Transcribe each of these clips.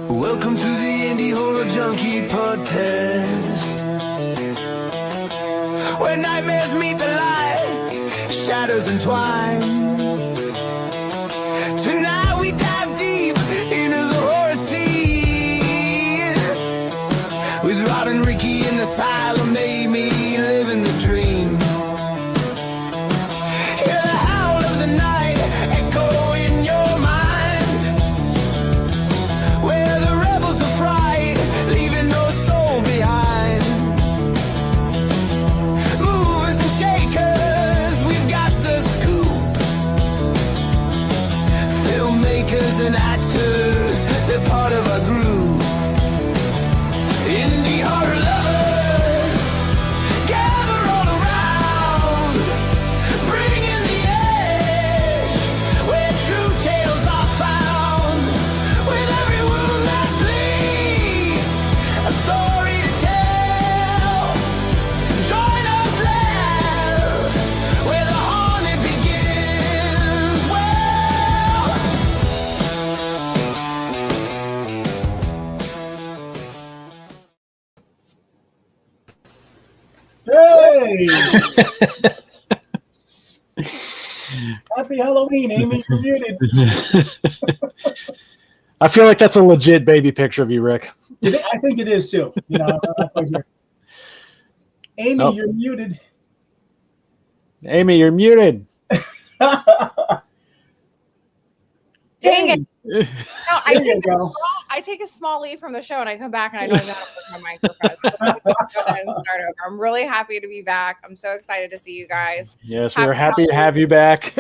Welcome to the Indie Horror Junkie podcast, where nightmares meet the light, shadows entwine. Tonight we dive deep into the horror scene, with Rod and Ricky in Asylum, Aimee living the dream. Hear the howl of the night echo in your mind, where the rebels of fright, leaving no soul behind. Movers and shakers, we've got the scoop. Filmmakers and actors, they're part of our group. Indie horror lovers, gather all around, bringing the edge, where true tales are found. With every wound that bleeds, a story to tell. Join us, laugh, where the haunted begins. Hey! Happy Halloween, Amy. You're muted. I feel like that's a legit baby picture of you, Rick. I think it is too. You know, I'm not quite sure. Amy, Nope. you're muted. Amy, you're muted. Dang it. Hey, No, I there you take, go. I take a small leave from the show and I come back and I don't even know how to work my microphone. So I'm gonna go ahead and start over. I'm really happy to be back. I'm so excited to see you guys. Yes, we're happy to have you back.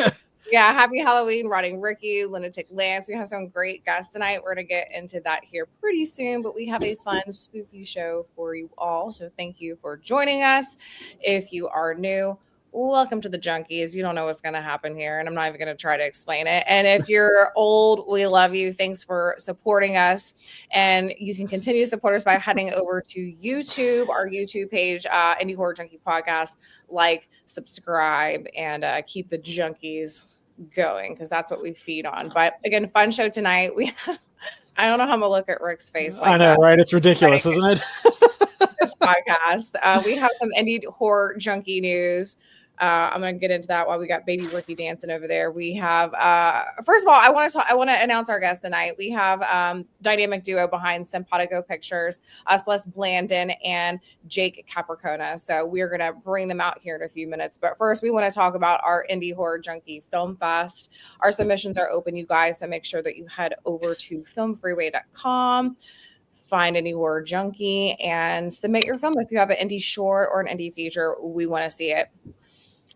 Yeah, happy Halloween, Rotting Ricky, Lunatic Lance. We have some great guests tonight. We're going to get into that here pretty soon, but we have a fun, spooky show for you all. So thank you for joining us. If you are new, welcome to the Junkies. You don't know what's going to happen here, and I'm not even going to try to explain it. And if you're old, we love you. Thanks for supporting us. And you can continue to support us by heading over to YouTube, our YouTube page, Indie Horror Junkie Podcast. Like, subscribe, and keep the Junkies going, because that's what we feed on. But again, fun show tonight. I don't know how I'm gonna look at Rick's face. Like I know, that. right? It's ridiculous, isn't it? This podcast. We have some Indie Horror Junkie news. I'm gonna get into that while we got baby Ricky dancing over there. We have first of all, I want to announce our guest tonight. We have dynamic duo behind Simpatico Pictures, Celeste Blandon and Jake Capricorna. So we're gonna bring them out here in a few minutes. But first, we want to talk about our Indie Horror Junkie Film Fest. Our submissions are open, you guys, so make sure that you head over to filmfreeway.com. Find Indie Horror Junkie and submit your film. If you have an indie short or an indie feature, we want to see it.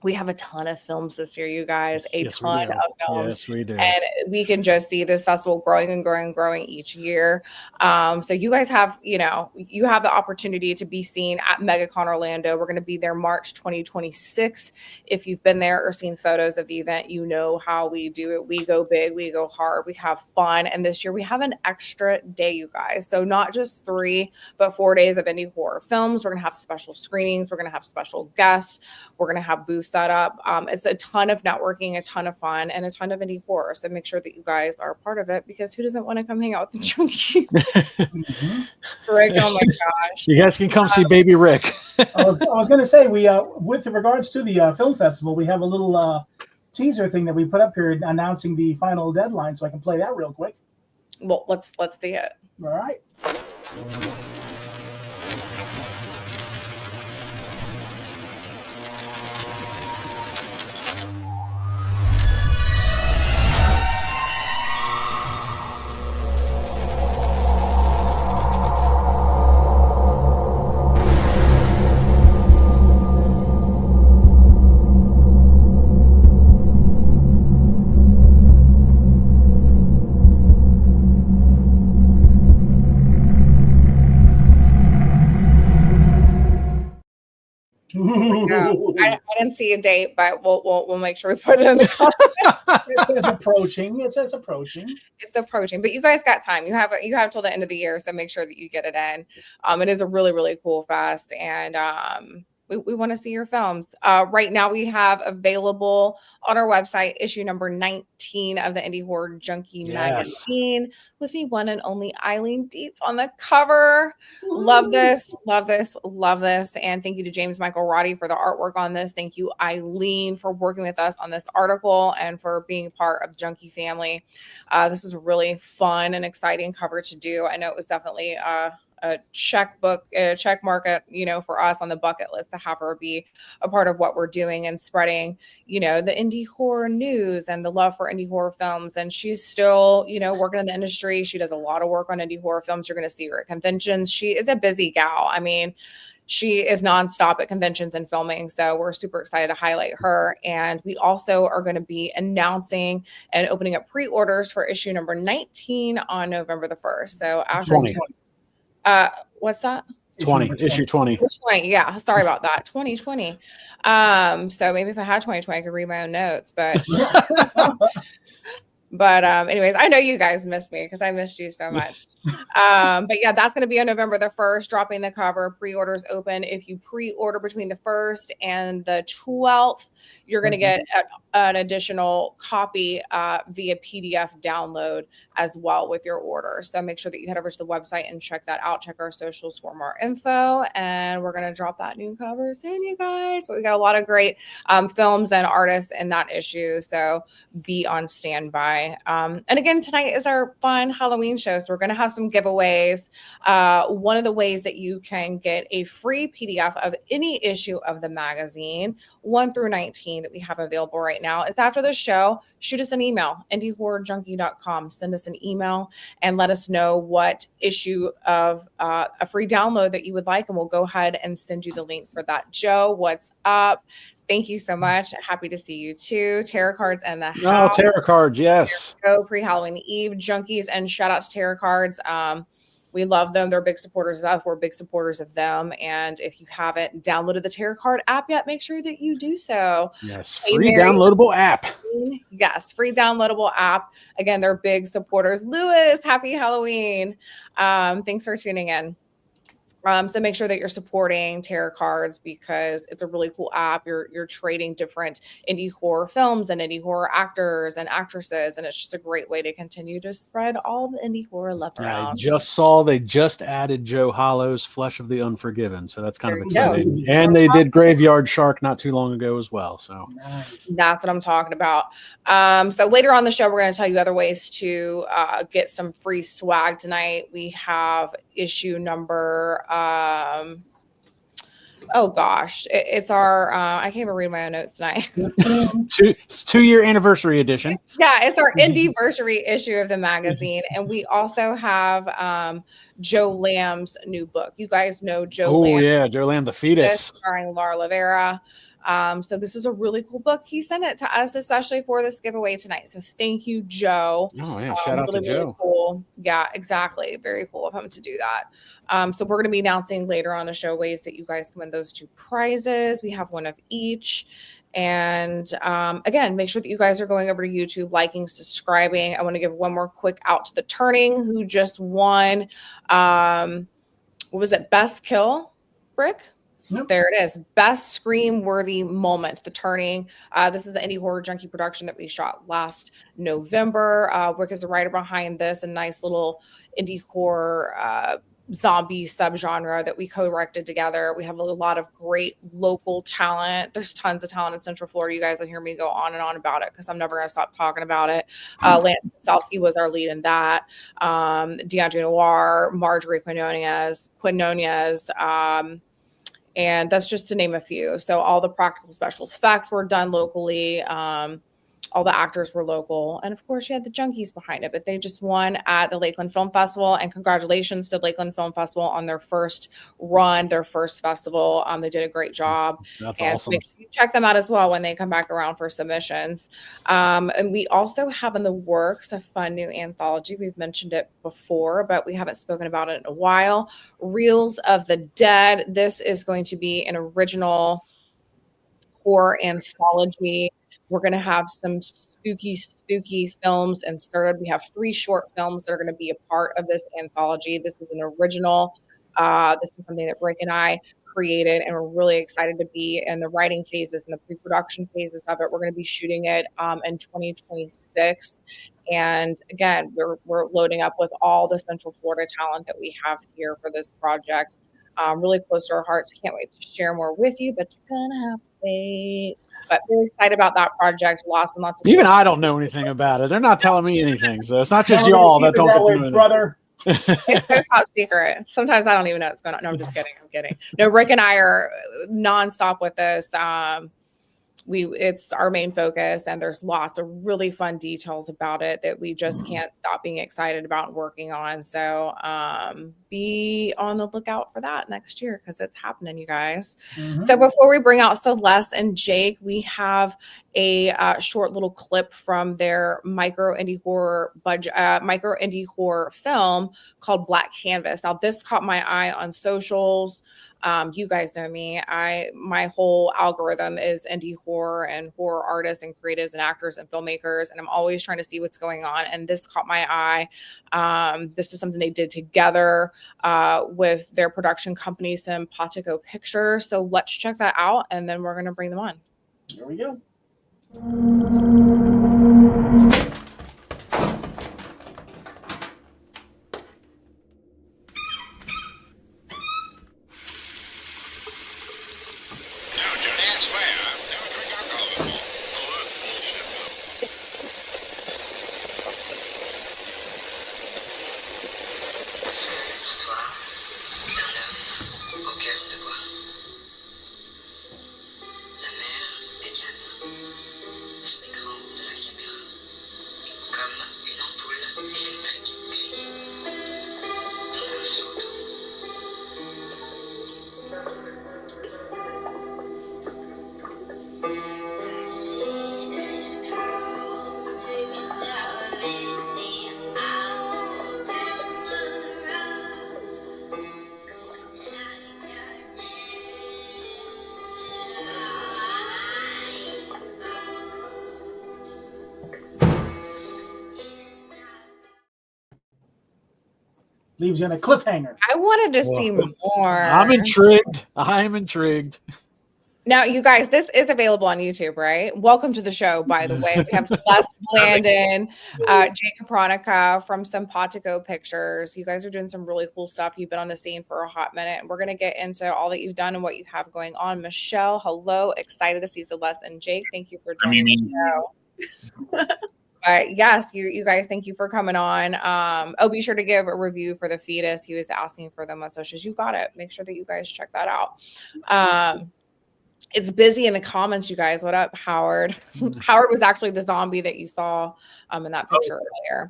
We have a ton of films this year, you guys, ton of films. Yes, we do. And we can just see this festival growing and growing and growing each year. So you guys have, you have the opportunity to be seen at MegaCon Orlando. We're going to be there March 2026. If you've been there or seen photos of the event, you know how we do it. We go big, we go hard, we have fun. And this year we have an extra day, you guys. So not just 3, but 4 days of indie horror films. We're going to have special screenings. We're going to have special guests. We're going to have booths set up. It's a ton of networking, a ton of fun, and a ton of indie horror. So make sure that you guys are a part of it, because who doesn't want to come hang out with the Junkies? Rick, oh my gosh. You guys can come see baby Rick. I was going to say, we with regards to the film festival, we have a little teaser thing that we put up here announcing the final deadline, so I can play that real quick. Well, let's see it. All right. I didn't see a date, but we'll make sure we put it in the comments. It says approaching. It says approaching. It's approaching, but you guys got time. You have till the end of the year, so make sure that you get it in. It is a really, really cool fest, and we want to see your films. Right now, we have available on our website issue number 19 of the Indie Horror Junkie magazine with the one and only Eileen Dietz on the cover. Love this, love this, love this. And thank you to James Michael Roddy for the artwork on this. Thank you, Eileen, for working with us on this article and for being part of the Junkie family. This is a really fun and exciting cover to do. I know it was definitely a check mark, for us on the bucket list to have her be a part of what we're doing and spreading, the indie horror news and the love for indie horror films. And she's still, working in the industry. She does a lot of work on indie horror films. You're going to see her at conventions. She is a busy gal. I mean, she is nonstop at conventions and filming. So we're super excited to highlight her. And we also are going to be announcing and opening up pre-orders for issue number 19 on November the 1st. So after 20. What's that? 20, issue 20. 20, yeah. Sorry about that. 2020. So maybe if I had 2020, I could read my own notes, but anyways, I know you guys missed me because I missed you so much. But yeah, that's going to be on November the 1st, dropping the cover. Pre-orders open. If you pre-order between the 1st and the 12th, you're going to get an additional copy via PDF download as well with your order. So make sure that you head over to the website and check that out. Check our socials for more info. And we're going to drop that new cover soon, you guys. But we got a lot of great films and artists in that issue. So be on standby. And again, tonight is our fun Halloween show. So we're going to have some giveaways. One of the ways that you can get a free PDF of any issue of the magazine, 1 through 19, that we have available right now, is after the show, shoot us an email, indiehorrorjunkie.com. Send us an email and let us know what issue of a free download that you would like, and we'll go ahead and send you the link for that. Joe, what's up? Thank you so much. Happy to see you too. Tarot cards and the house. Tarot cards, yes. Go pre-Halloween Eve junkies, and shout out to Tarot cards. We love them. They're big supporters of us. We're big supporters of them. And if you haven't downloaded the Tarot card app yet, make sure that you do so. Yes, free downloadable app. Yes, free downloadable app. Again, they're big supporters. Lewis, happy Halloween. Thanks for tuning in. So make sure that you're supporting Tarot Cards because it's a really cool app. You're trading different indie horror films and indie horror actors and actresses, and it's just a great way to continue to spread all the indie horror love around. I just saw they just added Joe Hollow's Flesh of the Unforgiven, so that's kind of exciting. And they did Graveyard Shark not too long ago as well. So that's what I'm talking about. So later on the show, we're going to tell you other ways to get some free swag tonight. We have issue number oh gosh, it's our I can't even read my own notes tonight. It's 2-year anniversary edition. Yeah, it's our Indie-versary issue of the magazine. And we also have Joe Lamb's new book. You guys know Joe Lamb. Oh yeah, Joe Lamb, The Fetus, starring Laura Lavera. So this is a really cool book. He sent it to us especially for this giveaway tonight. So thank you, Joe. Oh yeah, shout out really, to Joe. Really cool. Yeah, exactly. Very cool of him to do that. So we're going to be announcing later on the show ways that you guys can win those 2 prizes. We have one of each. And again, make sure that you guys are going over to YouTube, liking, subscribing. I want to give one more quick out to The Turning, who just won. What was it? Best Kill, Brick? Nope. There it is. Best scream-worthy moment, The Turning. This is the Indie Horror Junkie production that we shot last November. Rick is the writer behind this, a nice little indie horror zombie subgenre that we co-directed together. We have a lot of great local talent. There's tons of talent in Central Florida. You guys will hear me go on and on about it because I'm never going to stop talking about it. Lance Kosowski was our lead in that. DeAndre Noir, Marjorie Quinonez, and that's just to name a few. So all the practical special effects were done locally. All the actors were local. And of course, you had the junkies behind it, but they just won at the Lakeland Film Festival. And congratulations to Lakeland Film Festival on their first run, their first festival. They did a great job. That's and awesome. Make sure you check them out as well when they come back around for submissions. And we also have in the works a fun new anthology. We've mentioned it before, but we haven't spoken about it in a while. Reels of the Dead. This is going to be an original horror anthology. We're going to have some spooky films inserted. We have 3 short films that are going to be a part of this anthology. This is an original. This is something that Rick and I created, and we're really excited to be in the writing phases and the pre-production phases of it. We're going to be shooting it in 2026. And again, we're loading up with all the Central Florida talent that we have here for this project. Really close to our hearts. We can't wait to share more with you, but you're going to have to wait. But really excited about that project. Lots and lots of Even I don't know anything about it. They're not telling me anything. So it's not just Keep y'all that don't it get to way, know anything. brother. It's so top secret. Sometimes I don't even know what's going on. No, I'm just kidding. I'm kidding. No, Rick and I are nonstop with this. It's our main focus, and there's lots of really fun details about it that we just can't stop being excited about and working on. So be on the lookout for that next year because it's happening, you guys. Mm-hmm. So before we bring out Celeste and Jake, we have a short little clip from their micro indie horror film called Black Canvas. Now this caught my eye on socials. You guys know me. My whole algorithm is indie horror and horror artists and creatives and actors and filmmakers, and I'm always trying to see what's going on. And this caught my eye. This is something they did together with their production company, Simpatico Pictures. So let's check that out, and then we're going to bring them on. Here we go. Leaves you on a cliffhanger. I wanted to see more. I'm intrigued. I am intrigued. Now, you guys, this is available on YouTube, right? Welcome to the show, by the way. We have Celeste Blandon, Jake Kopronica from Simpatico Pictures. You guys are doing some really cool stuff. You've been on the scene for a hot minute, and we're going to get into all that you've done and what you have going on. Michelle, hello. Excited to see Celeste and Jake. Thank you for joining the show. Yes, you guys, thank you for coming on. Be sure to give a review for the fetus. He was asking for them on socials. You got it. Make sure that you guys check that out. It's busy in the comments, you guys. What up, Howard? Howard was actually the zombie that you saw in that picture earlier.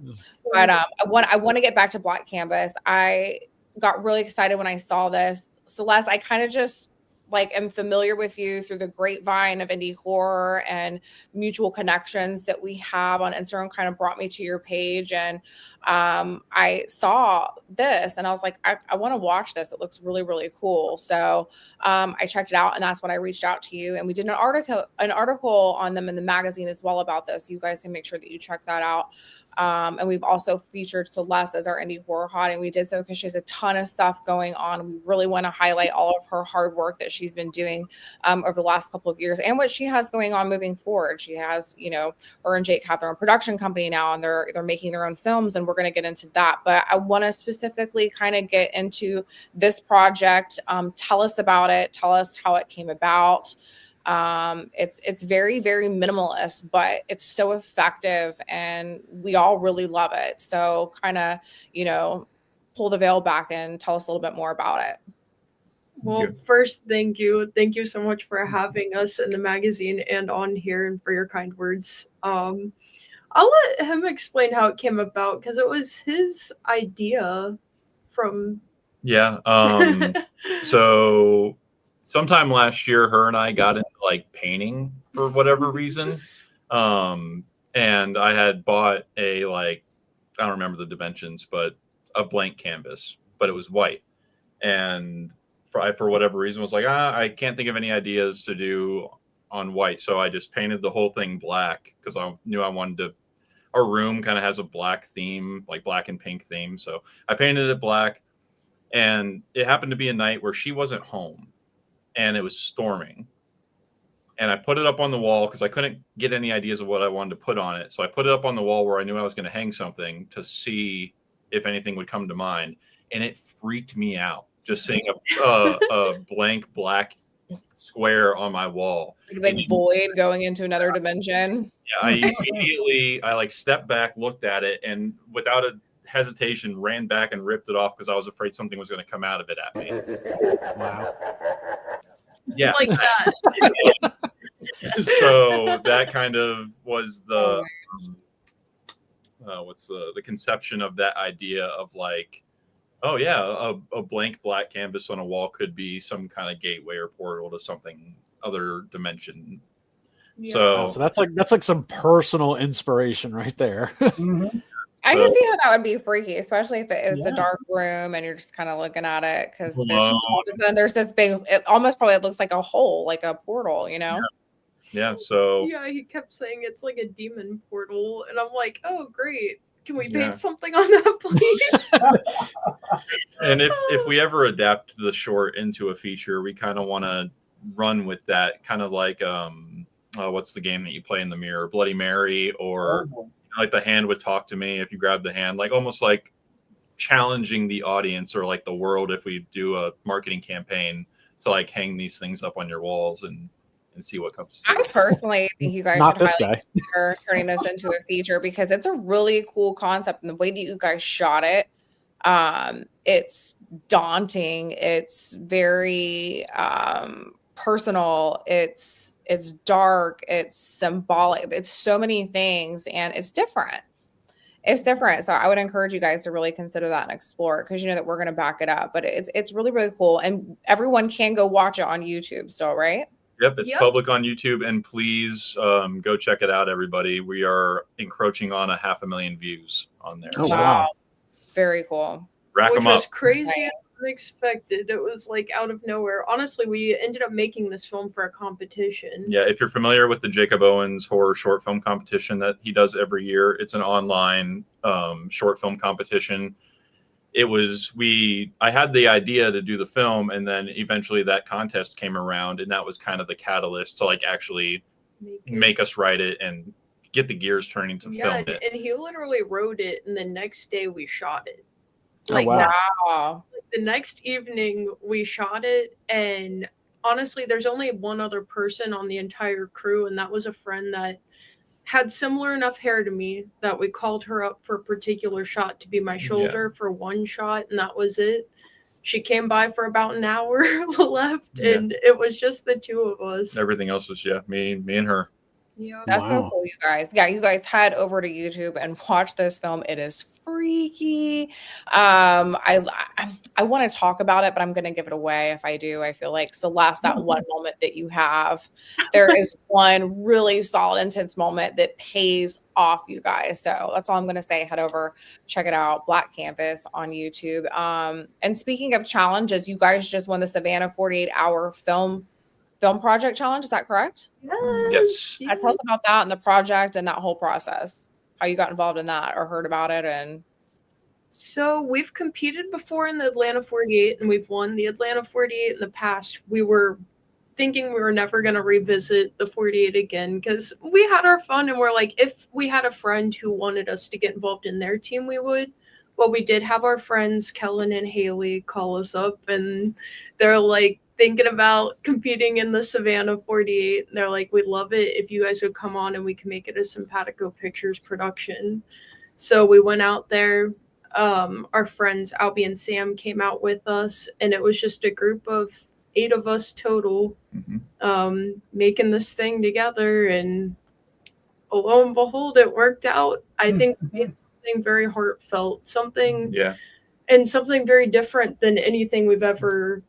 But I want to get back to Black Canvas. I got really excited when I saw this. Celeste, I kind of just am familiar with you through the grapevine of indie horror and mutual connections that we have on Instagram. Kind of brought me to your page, and I saw this and I was like, I want to watch this. It looks really, really cool. So I checked it out, and that's when I reached out to you, and we did an article on them in the magazine as well about this. You guys can make sure that you check that out. And we've also featured Celeste as our indie horror hot, and we did so because she has a ton of stuff going on. We really want to highlight all of her hard work that she's been doing over the last couple of years and what she has going on moving forward. She has, her and Jake have their own production company now, and they're making their own films, and we're going to get into that. But I want to specifically kind of get into this project. Tell us about it. Tell us how it came about. It's very, very minimalist, but it's so effective and we all really love it. So kind of, pull the veil back and tell us a little bit more about it. Well, first, thank you. Thank you so much for having us in the magazine and on here and for your kind words. I'll let him explain how it came about because it was his idea from. Yeah. So sometime last year, her and I got into like painting for whatever reason. And I had bought I don't remember the dimensions, but a blank canvas, but it was white. And for whatever reason was like, I can't think of any ideas to do on white. So I just painted the whole thing black because I knew I wanted to, our room kind of has a black theme, like black and pink theme. So I painted it black, and it happened to be a night where she wasn't home and it was storming. And I put it up on the wall because I couldn't get any ideas of what I wanted to put on it. So I put it up on the wall where I knew I was going to hang something to see if anything would come to mind. And it freaked me out just seeing a blank black square on my wall. Like a big void going into another dimension. Yeah, I immediately, stepped back, looked at it, and without a hesitation ran back and ripped it off because I was afraid something was going to come out of it at me. Wow. Yeah. Like that. So that kind of was the the conception of that idea of like, oh yeah, a blank black canvas on a wall could be some kind of gateway or portal to something other dimension. Yeah. So that's like some personal inspiration right there. Mhm. I can see how that would be freaky, especially if it's a dark room and you're just kind of looking at it because there's this big, it almost probably looks like a hole, like a portal, Yeah. So Yeah, he kept saying it's like a demon portal, and I'm like, oh great. Can we paint something on that, please? and if we ever adapt the short into a feature, we kind of want to run with that, kind of like what's the game that you play in the mirror, Bloody Mary, or like the hand would talk to me if you grab the hand, like almost like challenging the audience or like the world if we do a marketing campaign to like hang these things up on your walls and see what comes through. I personally think you guys Not should this highly guy. consider turning this into a feature because it's a really cool concept, and the way that you guys shot it, it's daunting. It's very personal. It's dark. It's symbolic. It's so many things, and it's different. It's different. So I would encourage you guys to really consider that and explore it because you know that we're going to back it up. But it's really, really cool, and everyone can go watch it on YouTube still, right? Yep, it's public on YouTube, and please go check it out, everybody. We are encroaching on 500,000 views on there. Oh, so wow. Very cool. rack Which them up. was crazy and unexpected. It was like out of nowhere. Honestly, we ended up making this film for a competition. Yeah, if you're familiar with the Jacob Owens horror short film competition that he does every year, it's an online short film competition. I had the idea to do the film, and then eventually that contest came around, and that was kind of the catalyst to like actually make us write it and get the gears turning to film it. And he literally wrote it, and the next day we shot it. Oh, wow. Wow. The next evening we shot it, and honestly, there's only one other person on the entire crew, and that was a friend that had similar enough hair to me that we called her up for a particular shot to be my shoulder for one shot, and that was it. She came by for about an hour, left, and it was just the two of us. Everything else was me and her. Yeah, That's so cool, you guys. Yeah, you guys head over to YouTube and watch this film. It is freaky. I want to talk about it, but I'm going to give it away if I do. I feel like Celeste, that one moment that you have, there is one really solid, intense moment that pays off, you guys. So that's all I'm going to say. Head over, check it out. Black Canvas on YouTube. And speaking of challenges, you guys just won the Savannah 48-hour film project challenge. Is that correct? Yes. Tell us about that and the project and that whole process. how you got involved in that or heard about it. And So we've competed before in the Atlanta 48 and we've won the Atlanta 48 in the past. We were thinking we were never going to revisit the 48 again because we had our fun and we're like, if we had a friend who wanted us to get involved in their team, we would. Well, we did have our friends, Kellen and Haley, call us up and they're like thinking about competing in the Savannah 48. And they're like, we'd love it if you guys would come on and we can make it a Simpatico Pictures production. So we went out there. Our friends Albie and Sam came out with us and it was just a group of 8 of us total making this thing together, and lo and behold it worked out. I think we made something very heartfelt, something and something very different than anything we've ever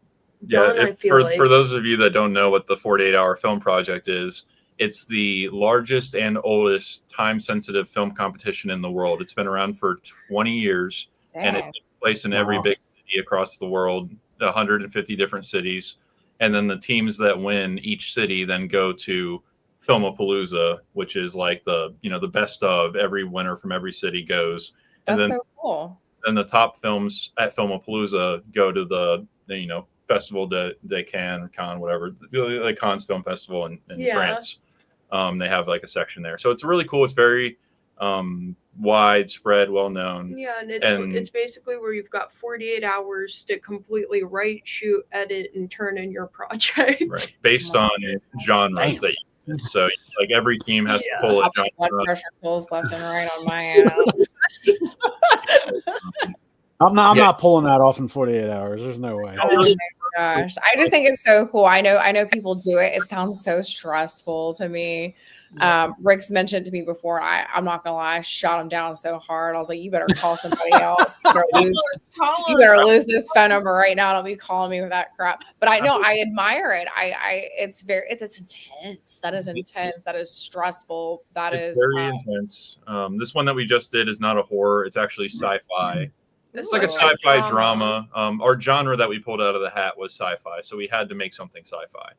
done. I feel like for those of you that don't know what the 48-hour film project is, it's the largest and oldest time-sensitive film competition in the world. It's been around for 20 years, and it takes place in every big city across the world, 150 different cities. And then the teams that win each city then go to Filmapalooza, which is like the best of every winner from every city goes. that's And then, so cool. then the top films at Filmapalooza go to the Festival de Cannes, whatever, like Cannes Film Festival in France. They have like a section there, so it's really cool. It's very widespread, well known. Yeah, and it's basically where you've got 48 hours to completely write, shoot, edit, and turn in your project. Right, based on genres that you did. So like every team has to pull a Blood genre. pressure pulls left and right on my end. I'm not pulling that off in 48 hours. There's no way. Oh my gosh. I just think it's so cool. I know people do it. It sounds so stressful to me. Rick's mentioned to me before, I'm not gonna lie, I shot him down so hard. I was like, you better call somebody else. You better lose this phone number right now. Don't be calling me with that crap. But I know I admire it. It's intense. That is intense. That is stressful. It's very intense. This one that we just did is not a horror, it's actually sci-fi. It's like a sci-fi drama. Our genre that we pulled out of the hat was sci-fi, so we had to make something sci-fi.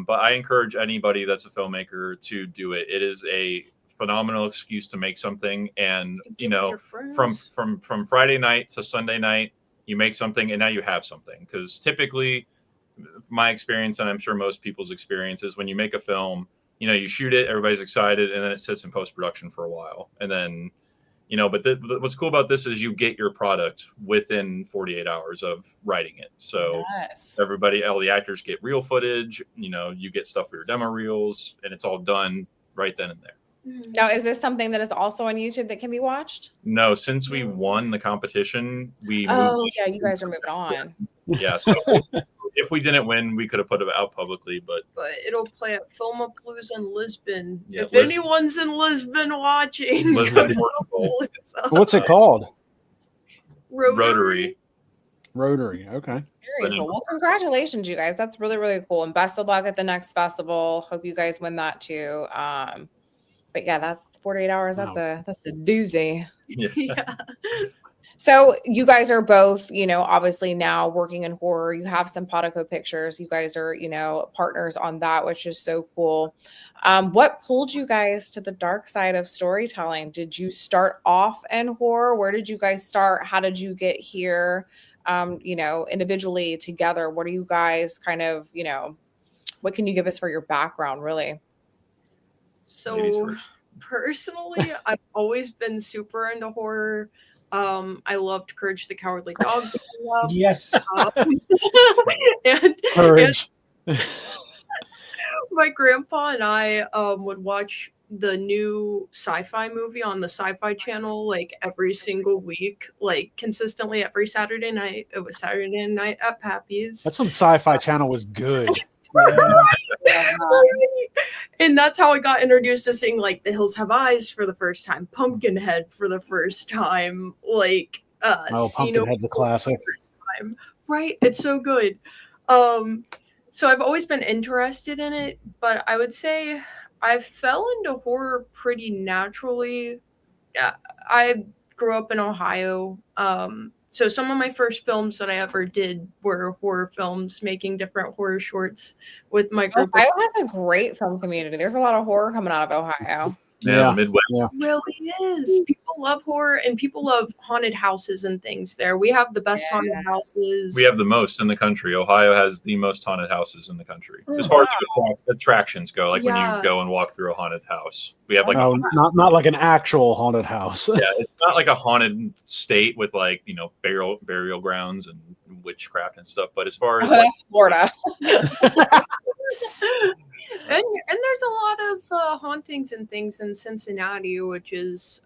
But I encourage anybody that's a filmmaker to do it. It is a phenomenal excuse to make something, and from Friday night to Sunday night, you make something, and now you have something. Because typically, my experience, and I'm sure most people's experience, is when you make a film, you shoot it, everybody's excited, and then it sits in post-production for a while, and then. But what's cool about this is you get your product within 48 hours of writing it. So everybody, all the actors get real footage, you get stuff for your demo reels, and it's all done right then and there. Now, is this something that is also on YouTube that can be watched? No, since we won the competition, we you guys are moving on. Yeah, so if we didn't win, we could have put it out publicly, but it'll play at Filmapalooza in Lisbon. Yeah, if anyone's in Lisbon watching, what's it called? Rotary. Okay. Very cool. Well, congratulations, you guys. That's really, really cool. And best of luck at the next festival. Hope you guys win that too. But yeah, that's 48 hours. That's a doozy. Yeah. So you guys are both, obviously now working in horror. You have Simpatico Pictures. You guys are, partners on that, which is so cool. What pulled you guys to the dark side of storytelling? Did you start off in horror? Where did you guys start? How did you get here? Individually together. What are you guys kind of, what can you give us for your background, really? So personally, I've always been super into horror. I loved Courage the Cowardly Dog. Yes. And Courage. My grandpa and I would watch the new sci-fi movie on the Sci-Fi Channel like every single week, like consistently every Saturday night. It was Saturday night at Pappy's. That's when Sci-Fi Channel was good. And that's how I got introduced to seeing like The Hills Have Eyes for the first time, Pumpkinhead for the first time, like Pumpkinhead's a classic. Right, it's so good. So I've always been interested in it, but I would say I fell into horror pretty naturally. I grew up in Ohio. So some of my first films that I ever did were horror films, making different horror shorts with my group. Ohio has a great film community. There's a lot of horror coming out of Ohio. Yeah, the Midwest. Yeah. It really is. People love horror and people love haunted houses and things there. We have the best haunted houses. We have the most in the country. Ohio has the most haunted houses in the country. As far as attractions go, like when you go and walk through a haunted house. We have like not like an actual haunted house. yeah, it's not like a haunted state with like, burial grounds and witchcraft and stuff. But as far as that's Florida. And there's a lot of hauntings and things in Cincinnati, which is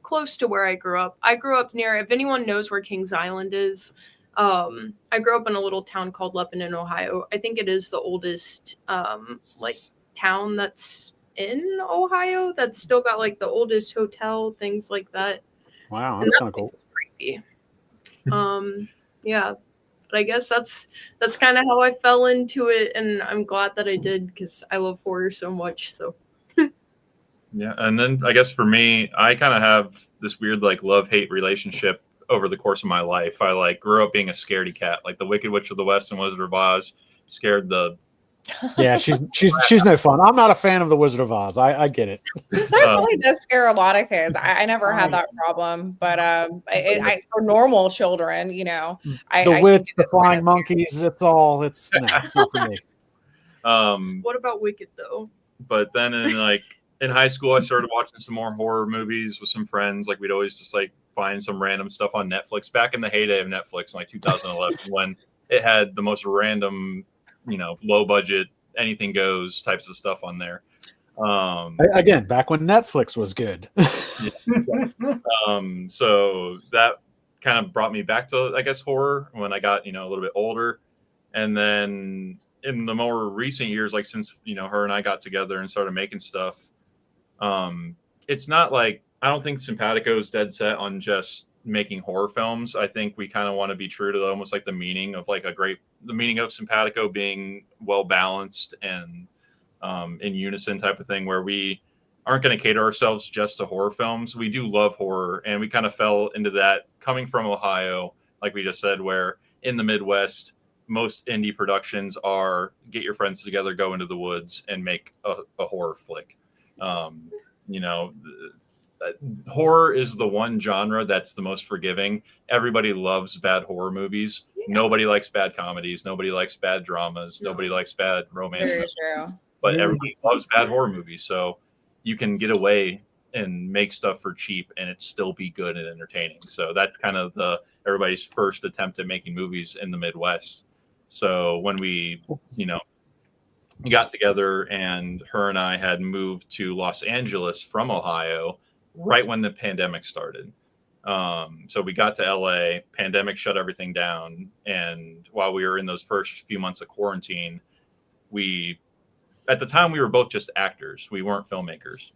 close to where I grew up. I grew up near, if anyone knows where Kings Island is, I grew up in a little town called Lebanon, Ohio. I think it is the oldest town that's in Ohio that's still got like the oldest hotel, things like that. Wow, that's kind of cool. Creepy. Yeah. But I guess that's kind of how I fell into it, and I'm glad that I did because I love horror so much. So yeah, and then I guess for me, I kind of have this weird like love-hate relationship over the course of my life. I like grew up being a scaredy cat, like the Wicked Witch of the West and Wizard of Oz scared the. Yeah, she's no fun. I'm not a fan of the Wizard of Oz. I get it. That really does scare a lot of kids. I never had that problem, but for normal children, the witch, the flying monkeys, it's not for me. What about Wicked though? But then in high school, I started watching some more horror movies with some friends. Like we'd always just like find some random stuff on Netflix back in the heyday of Netflix in like 2011 when it had the most random, low budget, anything goes types of stuff on there. Again, back when Netflix was good. So that kind of brought me back to, I guess, horror when I got, a little bit older. And then in the more recent years, like since, her and I got together and started making stuff, it's not like, I don't think Simpatico is dead set on just making horror films. I think we kind of want to be true to almost like the meaning of like the meaning of Simpatico being well balanced and in unison type of thing, where we aren't going to cater ourselves just to horror films. We do love horror, and we kind of fell into that coming from Ohio, like we just said, where in the Midwest, most indie productions are get your friends together, go into the woods, and make a horror flick. Horror is the one genre that's the most forgiving. Everybody loves bad horror movies. Yeah. Nobody likes bad comedies. Nobody likes bad dramas. Nobody likes bad romance. Very true. But everybody loves bad horror movies. So you can get away and make stuff for cheap and it still be good and entertaining. So that's kind of everybody's first attempt at making movies in the Midwest. So when we, got together and her and I had moved to Los Angeles from Ohio right when the pandemic started. So we got to LA, pandemic shut everything down. And while we were in those first few months of quarantine, at the time we were both just actors. We weren't filmmakers.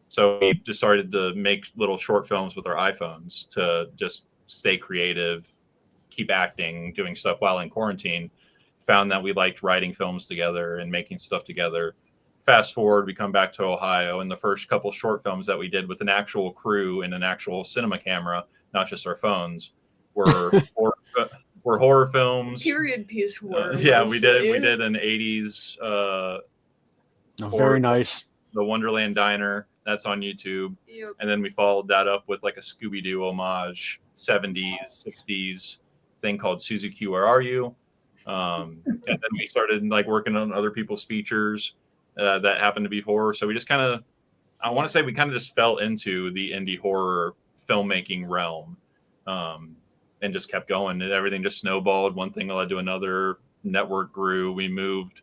So we just started to make little short films with our iPhones to just stay creative, keep acting, doing stuff while in quarantine. Found that we liked writing films together and making stuff together. Fast forward, we come back to Ohio, and the first couple short films that we did with an actual crew and an actual cinema camera, not just our phones, were horror films. Period piece horror. Yeah, we did an 80s very nice. The Wonderland Diner, that's on YouTube. Yep. And then we followed that up with like a Scooby-Doo homage, 70s, 60s thing called Suzy Q, Where Are You? And then we started like working on other people's features that happened to be horror. So we just kind of, I want to say we kind of just fell into the indie horror filmmaking realm and just kept going. And everything just snowballed. One thing led to another. Network grew. We moved.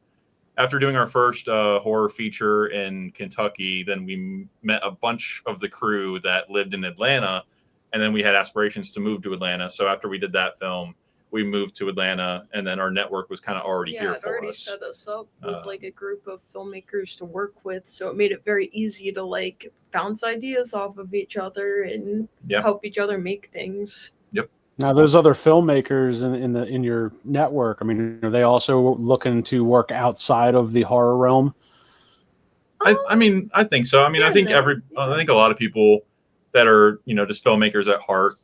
After doing our first horror feature in Kentucky, then we met a bunch of the crew that lived in Atlanta. And then we had aspirations to move to Atlanta. So after we did that film, we moved to Atlanta, and then our network was kind of already here for us. Yeah, it already set us up with like a group of filmmakers to work with, so it made it very easy to like bounce ideas off of each other and help each other make things. Yep. Now, those other filmmakers in your network, I mean, are they also looking to work outside of the horror realm? I mean, I think so. I mean, I think a lot of people that are just filmmakers at heart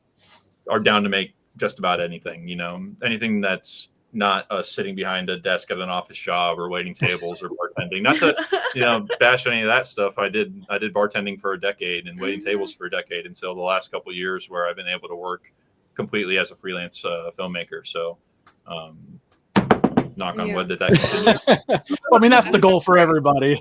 are down to make just about anything, anything that's not us sitting behind a desk at an office job or waiting tables or bartending. Not to bash any of that stuff. I did bartending for a decade and waiting tables for a decade until the last couple of years where I've been able to work completely as a freelance filmmaker. So knock on wood that continues. Well, I mean, that's the goal for everybody.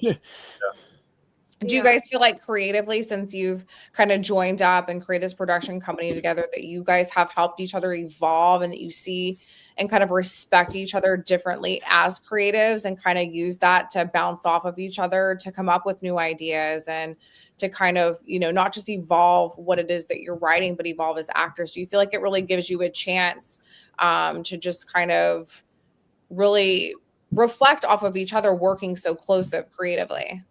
Do you guys feel like creatively, since you've kind of joined up and created this production company together, that you guys have helped each other evolve and that you see and kind of respect each other differently as creatives and kind of use that to bounce off of each other to come up with new ideas and to kind of, not just evolve what it is that you're writing, but evolve as actors? Do you feel like it really gives you a chance to just kind of really reflect off of each other working so close creatively?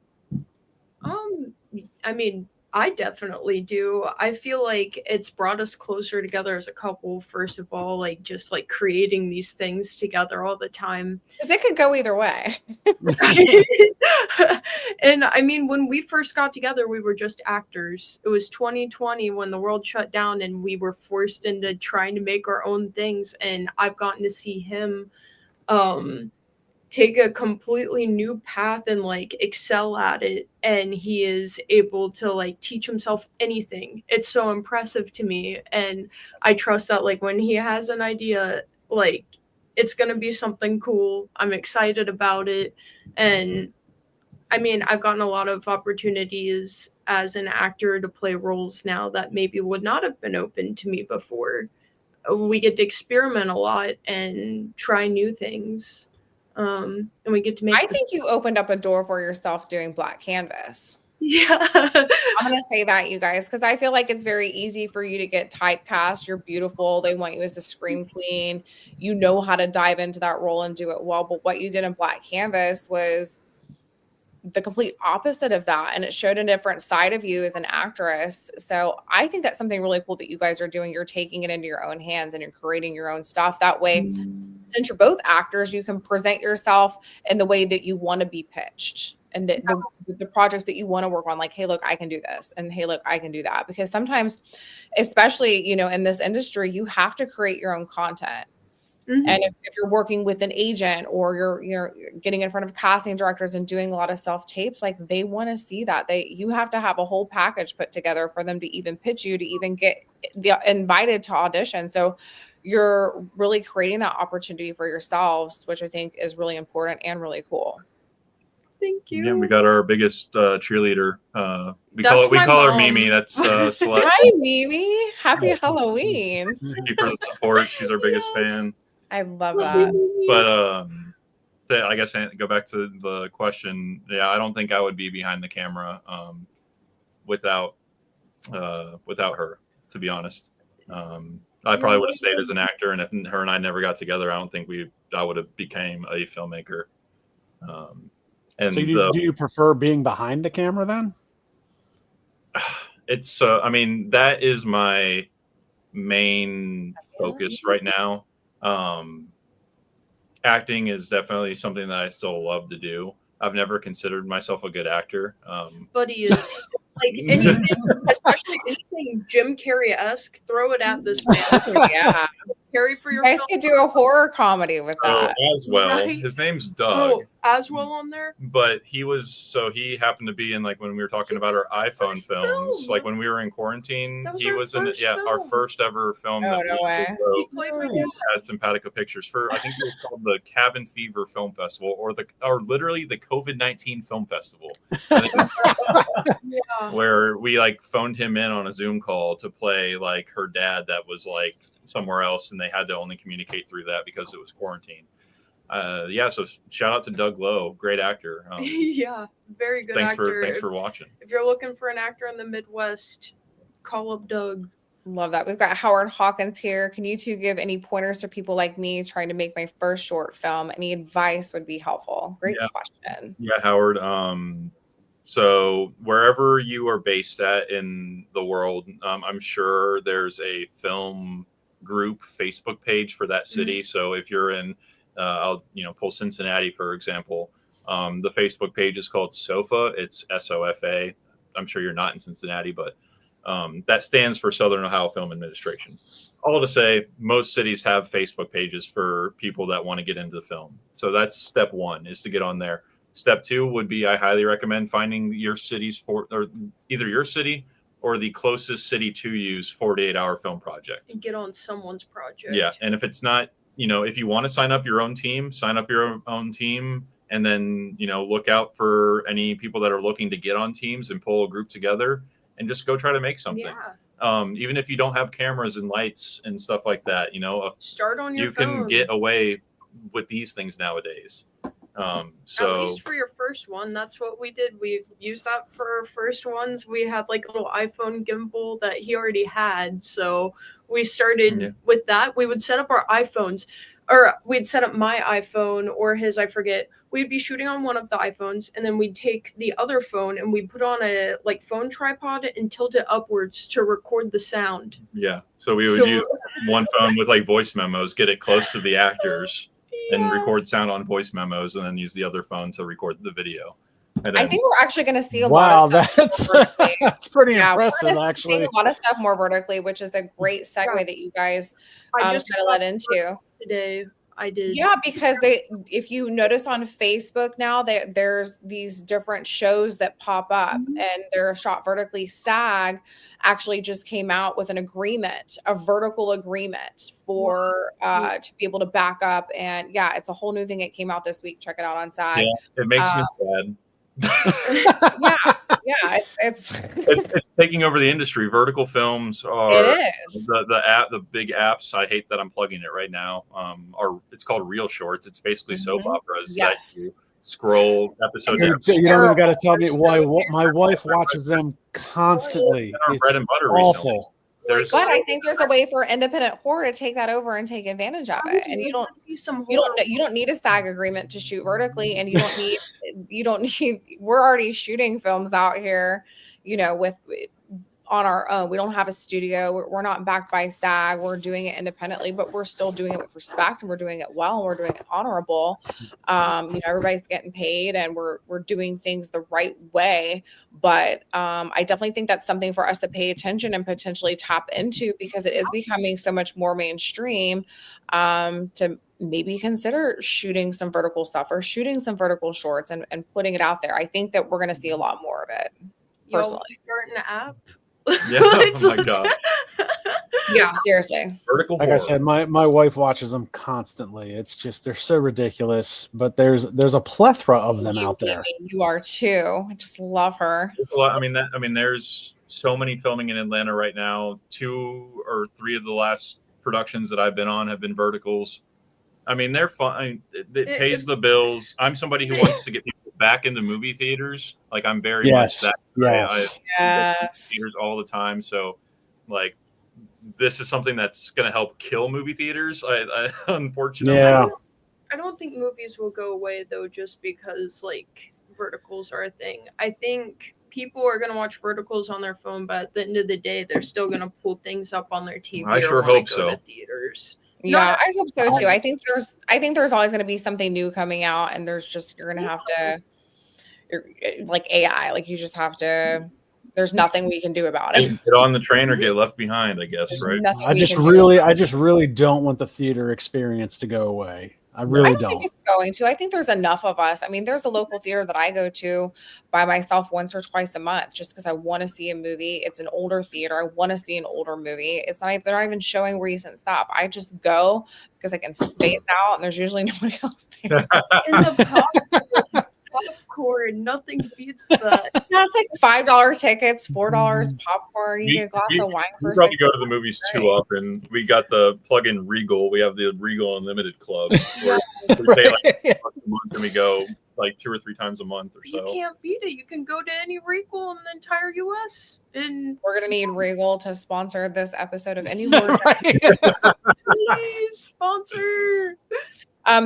I mean, I definitely do. I feel like it's brought us closer together as a couple, first of all, like just like creating these things together all the time. Because it could go either way. And I mean, when we first got together, we were just actors. It was 2020 when the world shut down and we were forced into trying to make our own things. And I've gotten to see him take a completely new path and like excel at it, and he is able to like teach himself anything. It's so impressive to me, and I trust that like when he has an idea, like it's gonna be something cool. I'm excited about it. And I mean, I've gotten a lot of opportunities as an actor to play roles now that maybe would not have been open to me before. We get to experiment a lot and try new things. And we get to make. I think you opened up a door for yourself doing Black Canvas. Yeah. I'm going to say that, you guys, because I feel like it's very easy for you to get typecast. You're beautiful. They want you as a scream queen. You know how to dive into that role and do it well. But what you did in Black Canvas was the complete opposite of that. And it showed a different side of you as an actress. So I think that's something really cool that you guys are doing. You're taking it into your own hands and you're creating your own stuff. That way, since you're both actors, you can present yourself in the way that you want to be pitched and the projects that you want to work on. Like, hey, look, I can do this. And hey, look, I can do that. Because sometimes, especially, in this industry, you have to create your own content. Mm-hmm. And if you're working with an agent or you're getting in front of casting directors and doing a lot of self tapes, like they want to see that. You have to have a whole package put together for them to even pitch you, to even get invited to audition. So you're really creating that opportunity for yourselves, which I think is really important and really cool. Thank you. Yeah, we got our biggest cheerleader. We call her Aimee. That's Celeste. Hi, Aimee. Happy Halloween. Thank you for the support. She's our biggest fan. I love that. But I guess I go back to the question. Yeah, I don't think I would be behind the camera without her, to be honest. I probably would have stayed as an actor, and if her and I never got together, I don't think I would have became a filmmaker. And so do you prefer being behind the camera then? It's I mean, that is my main focus right now. Acting is definitely something that I still love to do. I've never considered myself a good actor. But he is like anything, especially anything Jim Carrey-esque, throw it at this man. Yeah. Carrey for your You guys could do a horror comedy with that. As well. Right? His name's Doug. Oh, Aswell on there? But he happened to be in, like, when we were talking about our iPhone films, like when we were in quarantine, he was in our first ever film. Oh, no way. He played with us at Simpatico Pictures for, I think it was called the Cabin Fever Film Festival, or literally the COVID-19 Film Festival. Yeah. Where we like phoned him in on a Zoom call to play like her dad that was like somewhere else, and they had to only communicate through that because it was quarantine. So shout out to Doug Lowe, great actor. Yeah, very good actor. Thanks for watching. If you're looking for an actor in the Midwest, call up Doug. Love that. We've got Howard Hawkins here. Can you two give any pointers to people like me trying to make my first short film? Any advice would be helpful. Great question. Yeah, Howard. So wherever you are based at in the world, I'm sure there's a film group Facebook page for that city. Mm-hmm. So if you're in, I'll pull Cincinnati for example. The Facebook page is called SOFA. It's SOFA. I'm sure you're not in Cincinnati, but that stands for Southern Ohio Film Administration. all to say, most cities have Facebook pages for people that want to get into the film. So that's step one, is to get on there. Step two would be, I highly recommend finding your city's or either your city or the closest city to you's 48-hour film project. And get on someone's project. Yeah, and if it's not, if you want to sign up your own team, and then, look out for any people that are looking to get on teams and pull a group together and just go try to make something. Yeah. Even if you don't have cameras and lights and stuff like that, start on your you phone. can get away with these things nowadays. So at least for your first one, that's what we did. We used that for our first ones. We had like a little iPhone gimbal that he already had, so we started with that. We would set up our iPhones, or we'd set up my iPhone or his, I forget. We'd be shooting on one of the iPhones, and then we'd take the other phone and we'd put on a phone tripod and tilt it upwards to record the sound. Yeah, so we would use one phone with voice memos, get it close to the actors. And record sound on voice memos, and then use the other phone to record the video. And then, I think we're actually going to see a lot of stuff. That's pretty impressive, actually. A lot of stuff more vertically, which is a great segue that you guys just kind of led into today. I did. Yeah, because if you notice on Facebook now, there's these different shows that pop up and they're shot vertically. SAG actually just came out with an agreement, a vertical agreement for to be able to back up. And yeah, it's a whole new thing. It came out this week. Check it out on SAG. Yeah, it makes me sad. It's taking over the industry. Vertical films are the big apps. I hate that I'm plugging it right now. It's called Real Shorts. It's basically soap operas that you scroll episode. You don't even got to tell me why. My wife watches them constantly. It's bread and butter awful. But I think there's a way for independent horror to take that over and take advantage of it. And you don't need a SAG agreement to shoot vertically, and you don't need. We're already shooting films out here, with on our own. We don't have a studio. We're not backed by SAG. We're doing it independently, but we're still doing it with respect, and we're doing it well, and we're doing it honorable. Everybody's getting paid, and we're doing things the right way. But I definitely think that's something for us to pay attention and potentially tap into, because it is becoming so much more mainstream to maybe consider shooting some vertical stuff or shooting some vertical shorts and putting it out there. I think that we're going to see a lot more of it. Personally, starting an app. Yeah, oh my god. Yeah, seriously. Vertical like horror. I said, my wife watches them constantly. It's just they're so ridiculous, but there's a plethora of them out there. You are too. I just love her. There's so many filming in Atlanta right now. 2 or 3 of the last productions that I've been on have been verticals. They're fun. It pays the bills. I'm somebody who wants to get people back into movie theaters. I'm very much that. I theaters all the time. So, this is something that's going to help kill movie theaters. I unfortunately. Yeah. I don't think movies will go away though, just because verticals are a thing. I think people are going to watch verticals on their phone, but at the end of the day, they're still going to pull things up on their TV. I sure hope so. To theaters. Yeah, I hope so too. I think there's always going to be something new coming out, and you're going to have to, AI, you just have to. There's nothing we can do about it. Get on the train or get left behind, I guess. Right? I just really don't want the theater experience to go away. I don't think it's going to. I think there's enough of us. There's a local theater that I go to by myself once or twice a month just because I want to see a movie. It's an older theater. I want to see an older movie. They're not even showing recent stuff. I just go because I can space out, and there's usually nobody else there. In the popcorn, nothing beats that. It's $5 tickets, $4 popcorn. You get a glass of wine for. We probably go to the movies too often. We got the plug-in Regal. We have the Regal Unlimited Club. Where we pay a month, and we go 2 or 3 times a month or so. You can't beat it. You can go to any Regal in the entire U.S. And we're gonna need Regal to sponsor this episode of Indie Horror. Please sponsor.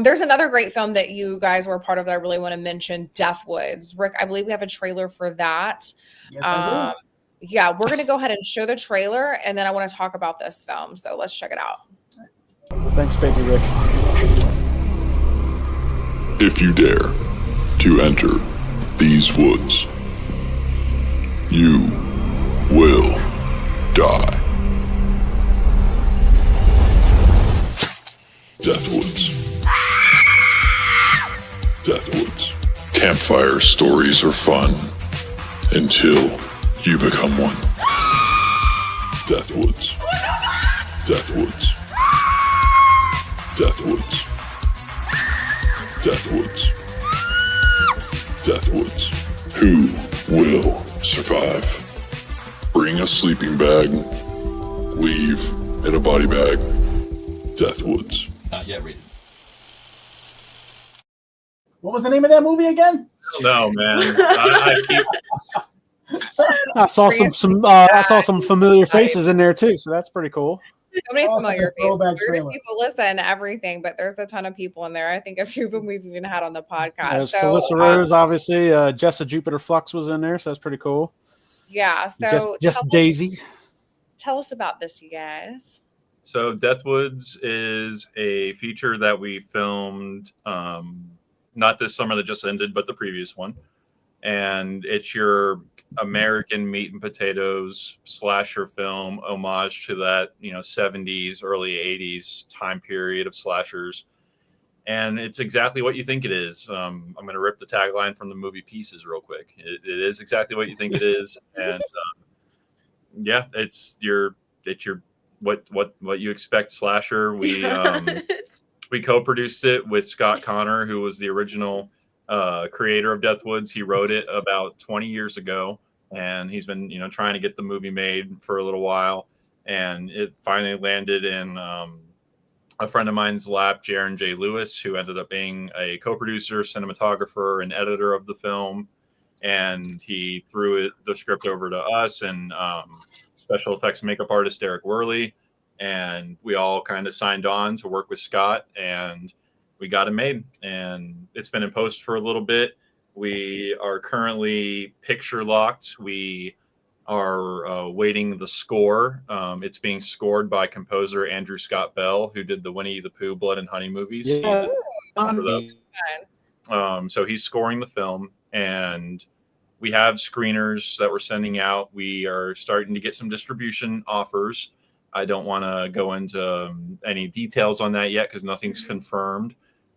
There's another great film that you guys were a part of that I really want to mention, Death Woods. Rick, I believe we have a trailer for that. Yes, yeah, we're going to go ahead and show the trailer, and then I want to talk about this film. So let's check it out. Thanks, baby Rick. If you dare to enter these woods, you will die. Deathwoods. Deathwoods. Campfire stories are fun until you become one. Deathwoods. Deathwoods. Deathwoods. Deathwoods. Deathwoods. Who will survive? Bring a sleeping bag. Leave in a body bag. Deathwoods. Not yet read. What was the name of that movie again? No, man. I keep I saw some familiar faces in there too, so that's pretty cool. So many Awesome. familiar faces. Throwback Weird trailer. people listen to everything, but there's a ton of people in there. I think a few of them we've even had on the podcast. There's So, Felissa Rose, obviously. Jessa Jupiter Flux was in there, so that's pretty cool. yeah. So Just Daisy. tell us about this, you guys. So Deathwoods is a feature that we filmed not this summer that just ended, but the previous one. And it's your American meat and potatoes slasher film homage to that, 70s, early 80s time period of slashers. And it's exactly what you think it is. I'm going to rip the tagline from the movie Pieces real quick. It is exactly what you think it is. And yeah, it's your what you expect slasher. We co-produced it with Scott Connor, who was the original creator of Deathwoods. He wrote it about 20 years ago, and he's been trying to get the movie made for a little while, and it finally landed in a friend of mine's lap, Jaron J. Lewis, who ended up being a co-producer, cinematographer, and editor of the film. And he threw the script over to us and special effects makeup artist Derek Worley, and we all kind of signed on to work with Scott, and we got it made. And it's been in post for a little bit. We are currently picture locked. We are waiting the score. It's being scored by composer Andrew Scott Bell, who did the Winnie the Pooh Blood and Honey movies. Yeah. So he's scoring the film, and we have screeners that we're sending out. We are starting to get some distribution offers. I don't want to go into any details on that yet because nothing's confirmed,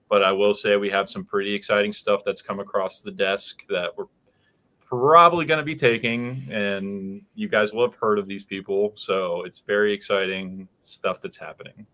but I will say we have some pretty exciting stuff that's come across the desk that we're probably going to be taking, and you guys will have heard of these people. So it's very exciting stuff that's happening.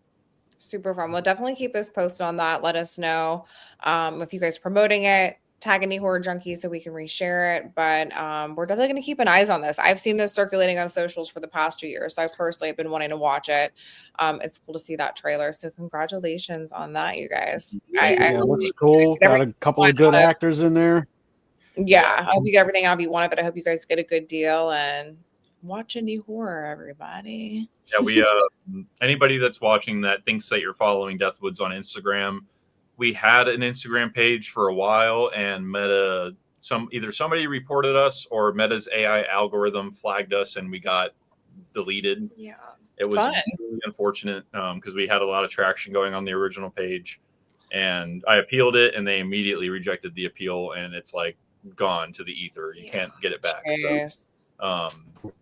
Super fun. We'll definitely keep us posted on that. Let us know if you guys promoting it. Tag Indie Horror Junkie so we can reshare it. But we're definitely going to keep an eyes on this. I've seen this circulating on socials for the past 2 years. So I personally have been wanting to watch it. It's cool to see that trailer. So congratulations on that, you guys. It looks cool. Got a couple of good actors in there. Yeah, I hope you get everything out of you want it, but I hope you guys get a good deal and watch Indie Horror, everybody. Yeah, we anybody that's watching that thinks that you're following Deathwoods on Instagram. We had an Instagram page for a while, and Meta either somebody reported us or Meta's AI algorithm flagged us, and we got deleted. Yeah, it was really unfortunate because we had a lot of traction going on the original page, and I appealed it, and they immediately rejected the appeal, and it's like gone to the ether. You can't get it back.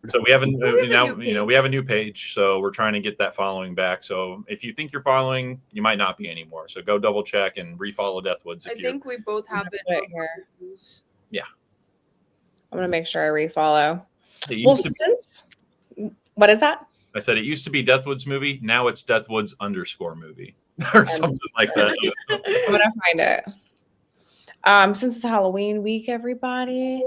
So we have we have a new page, so we're trying to get that following back. So if you think you're following, you might not be anymore. So go double check and refollow Deathwoods. I think we both have it here. Yeah, I'm gonna make sure I refollow. Well, what is that? I said it used to be Deathwoods movie. Now it's Deathwoods _ or something like that. I'm gonna find it. Since it's Halloween week, everybody.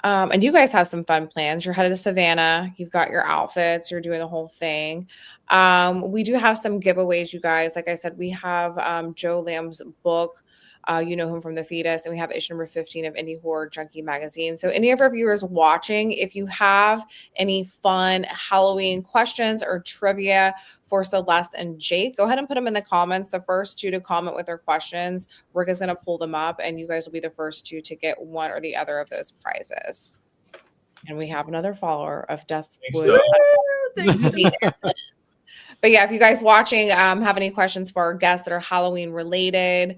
And you guys have some fun plans. You're headed to Savannah. You've got your outfits. You're doing the whole thing. We do have some giveaways, you guys. Like I said, we have Joe Lamb's book. You know him from The Fetus. And we have issue number 15 of Indie Horror Junkie magazine. So any of our viewers watching, if you have any fun Halloween questions or trivia for Celeste and Jake, go ahead and put them in the comments. The first two to comment with their questions, Rick is going to pull them up, and you guys will be the first two to get one or the other of those prizes. And we have another follower of Deathwood. But yeah, if you guys watching have any questions for our guests that are Halloween related,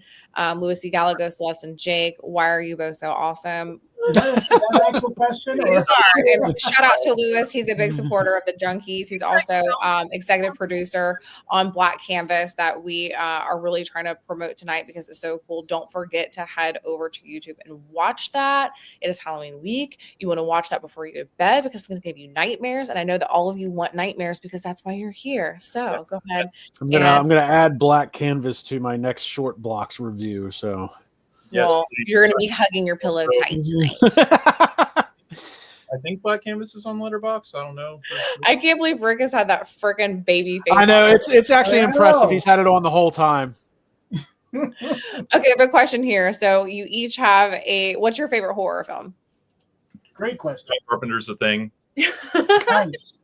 Louis D. Gallagher, Celeste, and Jake, why are you both so awesome? Is that an actual question? Or? Sorry. And shout out to Lewis. He's a big supporter of the Junkies. He's also executive producer on Black Canvas that we are really trying to promote tonight because it's so cool. Don't forget to head over to YouTube and watch that. It is Halloween week. You want to watch that before you go to bed because it's going to give you nightmares. And I know that all of you want nightmares because that's why you're here. So go ahead. I'm gonna add Black Canvas to my next short blocks review. So. Well, you're going to be hugging your pillow tight tonight. I think Black Canvas is on Letterboxd. I don't know. I can't believe Rick has had that freaking baby face. I know it's actually impressive. He's had it on the whole time. Okay, I have a question here. So you each have what's your favorite horror film? Great question. John Carpenter's The Thing. Nice.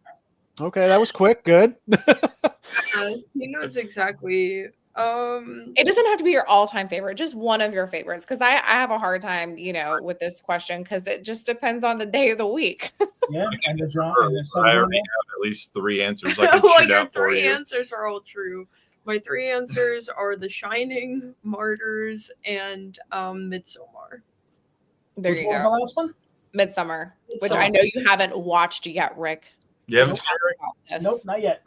Okay, that was quick. Good. He knows exactly. It doesn't have to be your all-time favorite, just one of your favorites. Because I have a hard time, with this question because it just depends on the day of the week. Yeah, and the genre. I already have at least 3 answers I can Well, shoot your out for 3 you. answers are all true. My 3 answers are The Shining, Martyrs, and Midsommar. There Which you one was go. the last one? Midsummer, which I know you haven't watched yet, Rick. You haven't We'll talk about this. Nope, not yet.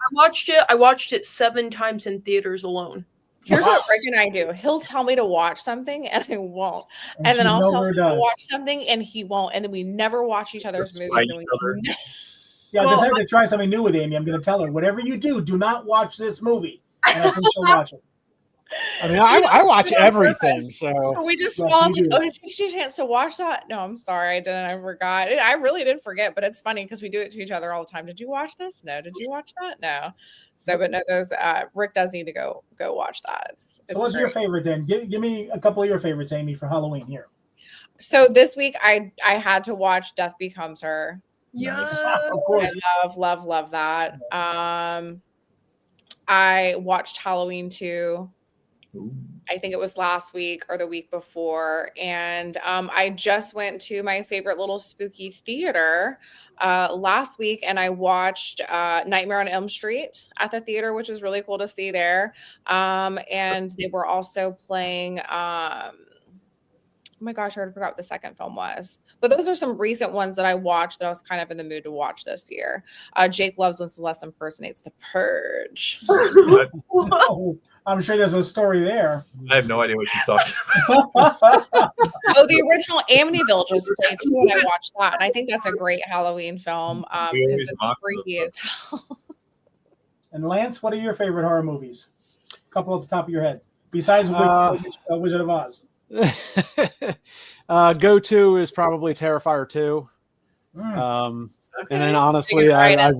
I watched it 7 times in theaters alone. Here's what Rick and I do. He'll tell me to watch something and I won't. And then she I'll tell never him to does. watch something and he won't. And then we never watch each other's movies. Despite and each other. Yeah, I Well, decided to try something new with Amy. I'm going to tell her, whatever you do not watch this movie. And I think she'll watch it. I mean, I watch everything. So We just Yes, swallow. you do. Oh, did you get a chance to watch that? No, I'm sorry, I didn't. I forgot. I really did forget, but it's funny because we do it to each other all the time. Did you watch this? No. Did you watch that? No. So, but no, those Rick does need to go watch that. It's So what's your favorite then? Give me a couple of your favorites, Amy, for Halloween here. So this week I had to watch Death Becomes Her. Yeah. Nice. Of course. I love that. I watched Halloween 2. I think it was last week or the week before. And I just went to my favorite little spooky theater last week and I watched Nightmare on Elm Street at the theater, which was really cool to see there. And they were also playing oh my gosh, I already forgot what the second film was. But those are some recent ones that I watched that I was kind of in the mood to watch this year. Jake loves when Celeste impersonates The Purge. Oh, I'm sure there's a story there. I have no idea what she's talking Oh, the original Amityville just played too, and I watched that. And I think that's a great Halloween film because always it's mock freaky the- as hell. And Lance, what are your favorite horror movies? A couple off the top of your head. Besides Wizard of Oz. Go-to is probably Terrifier 2. And then honestly, I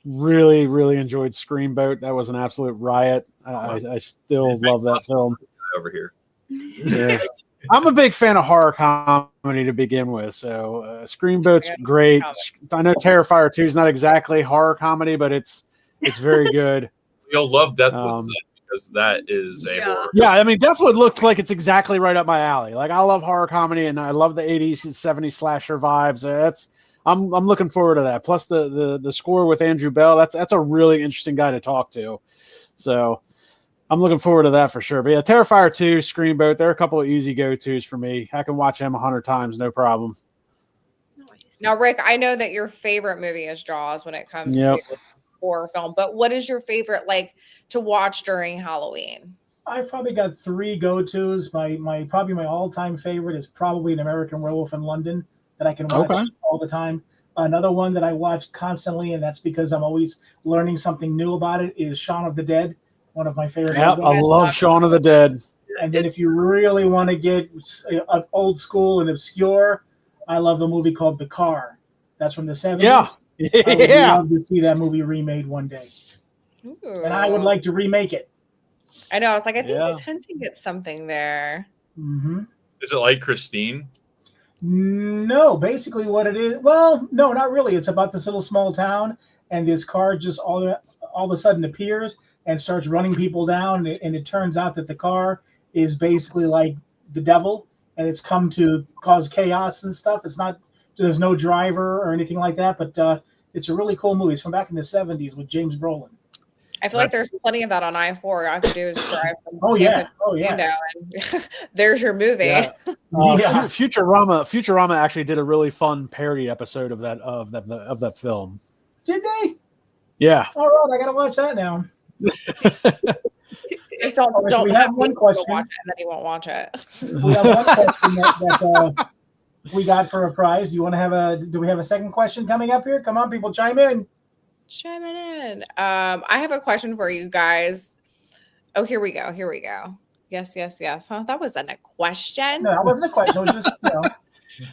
really, really enjoyed Screamboat. That was an absolute riot. I still love that film. over here. Yeah. I'm a big fan of horror comedy to begin with. So Screamboat's great. I know Terrifier 2 is not exactly horror comedy, but it's very good. You'll love Deathwood because that is a horror. Yeah, I mean, Deathwood looks like it's exactly right up my alley. Like, I love horror comedy, and I love the 80s and 70s slasher vibes. I'm looking forward to that. Plus, the score with Andrew Bell, that's a really interesting guy to talk to. So I'm looking forward to that for sure. But yeah, Terrifier 2, Screamboat, they're a couple of easy go-tos for me. I can watch them 100 times, no problem. Now, Rick, I know that your favorite movie is Jaws when it comes to horror film, but what is your favorite to watch during Halloween? I've probably got 3 go-tos. My all-time favorite is probably An American Werewolf in London that I can watch all the time. Another one that I watch constantly, and that's because I'm always learning something new about it, is Shaun of the Dead, one of my favorite. Yep, I love Shaun of the Dead. And then if you really want to get old school and obscure, I love a movie called The Car. That's from the 70s. Yeah. I would love to see that movie remade one day. Ooh. And I would like to remake it. I know. I was like, I think he's hinting at something there. Mm-hmm. Is it like Christine? No, basically what it is. Well, no, not really. It's about this little small town, and this car just all of a sudden appears and starts running people down. And it turns out that the car is basically like the devil, and it's come to cause chaos and stuff. There's no driver or anything like that, but it's a really cool movie. It's from back in the 70s with James Brolin. I feel like there's plenty of that on I-4. All I have to do is drive from Oh Tampa yeah. to Oh yeah. Orlando, and there's your movie. Yeah. Yeah. Futurama actually did a really fun parody episode of that film. Did they? Yeah. All right, I gotta watch that now. Just don't so we have one question. Watch it, and then you won't watch it. We have one question that we got for a prize. Do we have a second question coming up here? Come on, people, chime in. Chime it in. I have a question for you guys. Oh, here we go. Yes. Huh? That wasn't a question. No, that wasn't a question. It was just,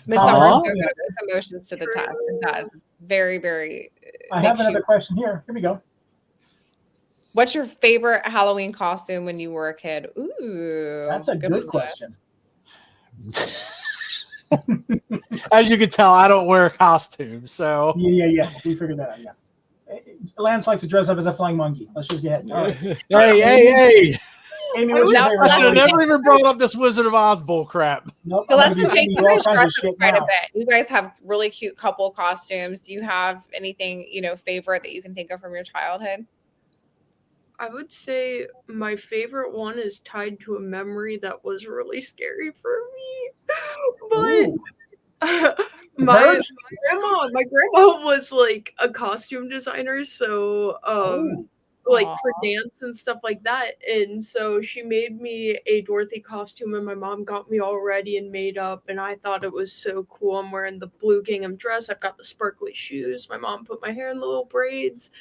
Midsummer's so good. It puts emotions to the test. It does. It's very, very. I have another question here. Here we go. What's your favorite Halloween costume when you were a kid? Ooh, that's a good question. As you can tell, I don't wear costumes, so yeah. We figured that out. Yeah. Lance likes to dress up as a flying monkey. Let's just get ahead. All right. Hey. Amy, what's your favorite I should have Halloween? never even brought up this Wizard of Oz bull crap. Nope, Celeste and I'm Jake, gonna you be guys sending you all kinds dress of up shit quite a now. bit. You guys have really cute couple costumes. Do you have anything, favorite that you can think of from your childhood? I would say my favorite one is tied to a memory that was really scary for me. But my grandma was like a costume designer, so like for dance and stuff like that. And so she made me a Dorothy costume, and my mom got me all ready and made up, and I thought it was so cool. I'm wearing the blue gingham dress. I've got the sparkly shoes. My mom put my hair in the little braids.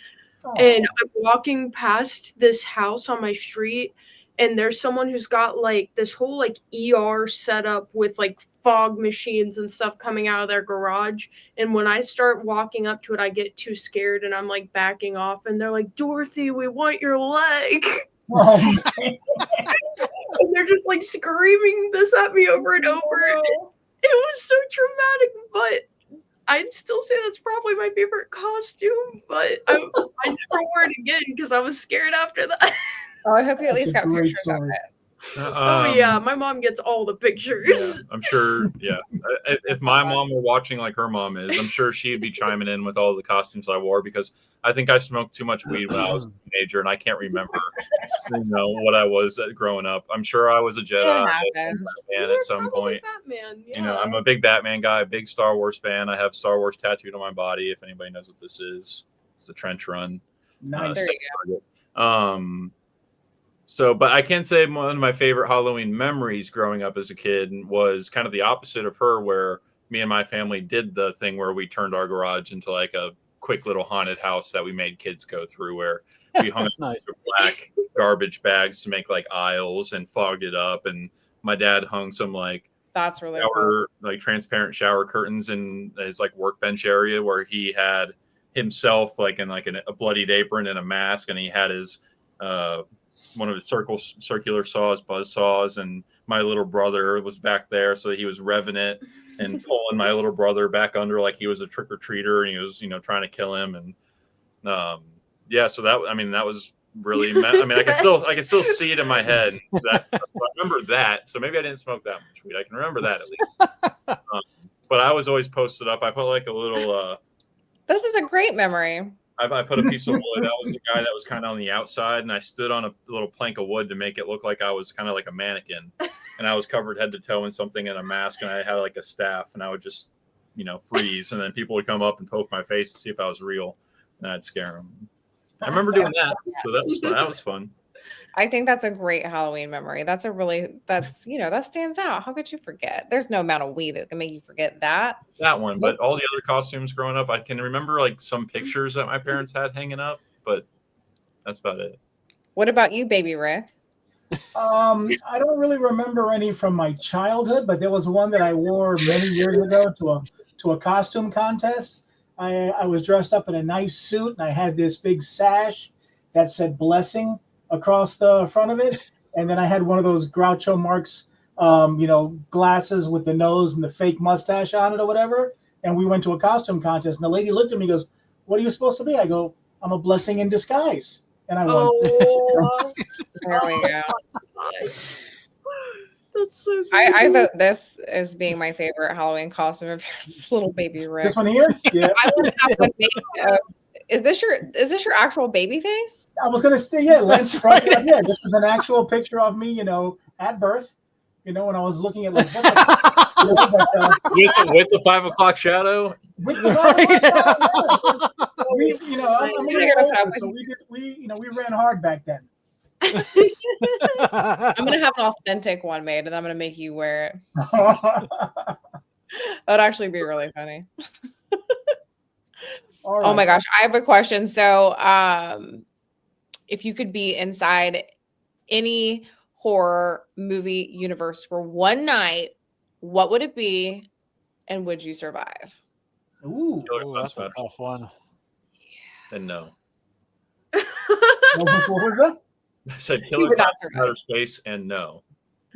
And I'm walking past this house on my street, and there's someone who's got like this whole like ER setup with like fog machines and stuff coming out of their garage. And when I start walking up to it, I get too scared and I'm like backing off, and they're like, "Dorothy, we want your leg." Oh, and they're just like screaming this at me over and over. It was so traumatic, but I'd still say that's probably my favorite costume, but I never wore it again because I was scared after that. Oh, I hope you at least got great pictures of story. it. Oh yeah, my mom gets all the pictures. Yeah, I'm sure. Yeah, if my mom were watching like her mom is, I'm sure she'd be chiming in with all the costumes I wore, because I think I smoked too much weed when I was a teenager, and I can't remember, what I was growing up. I'm sure I was a Jedi and at some point. Batman, yeah. You know, I'm a big Batman guy, big Star Wars fan. I have Star Wars tattooed on my body. If anybody knows what this is, it's the trench run. Nice. There you go. So, but I can say one of my favorite Halloween memories growing up as a kid was kind of the opposite of her, where me and my family did the thing where we turned our garage into like a quick little haunted house that we made kids go through, where we hung Nice. black garbage bags to make like aisles and fogged it up. And my dad hung some like That's really cool. like transparent shower curtains in his like workbench area, where he had himself like in like a bloodied apron and a mask, and he had his one of his circular saws, buzz saws, and my little brother was back there, so he was revving it and pulling my little brother back under like he was a trick-or-treater, and he was trying to kill him. And so that was really I can still see it in my head. I remember that, so maybe I didn't smoke that much weed. I can remember that at least. But I was always posted up. I put like a little This is a great memory. I put a piece of wood. That was the guy that was kind of on the outside, and I stood on a little plank of wood to make it look like I was kind of like a mannequin, and I was covered head to toe in something in a mask, and I had like a staff, and I would just, freeze, and then people would come up and poke my face to see if I was real, and I'd scare them. I remember doing that, so that was fun. That was fun. I think that's a great Halloween memory. That stands out. How could you forget? There's no amount of weed that can make you forget that. That one, but all the other costumes growing up, I can remember like some pictures that my parents had hanging up, but that's about it. What about you, baby Rick? I don't really remember any from my childhood, but there was one that I wore many years ago to a costume contest. I was dressed up in a nice suit, and I had this big sash that said "blessing" across the front of it, and then I had one of those Groucho Marx glasses with the nose and the fake mustache on it or whatever. And we went to a costume contest, and the lady looked at me and goes, "What are you supposed to be?" I go, "I'm a blessing in disguise." And I won. There we go. That's so good. I vote this as being my favorite Halloween costume of yours, this little baby Rick. This one here? Yeah. I would have one made of Is this your actual baby face? I was gonna say, yeah, Lance. That's right. Yeah, this is an actual picture of me, at birth. When I was looking at like, with the 5 o'clock shadow. with the we, I'm a little older, so we ran hard back then. I'm gonna have an authentic one made, and I'm gonna make you wear it. That'd actually be really funny. All right. Oh my gosh, I have a question. So, if you could be inside any horror movie universe for one night, what would it be, and would you survive? Ooh. That's a tough one. And no. What was that? I said You Killer would not Clowns from survive. Outer Space, and no.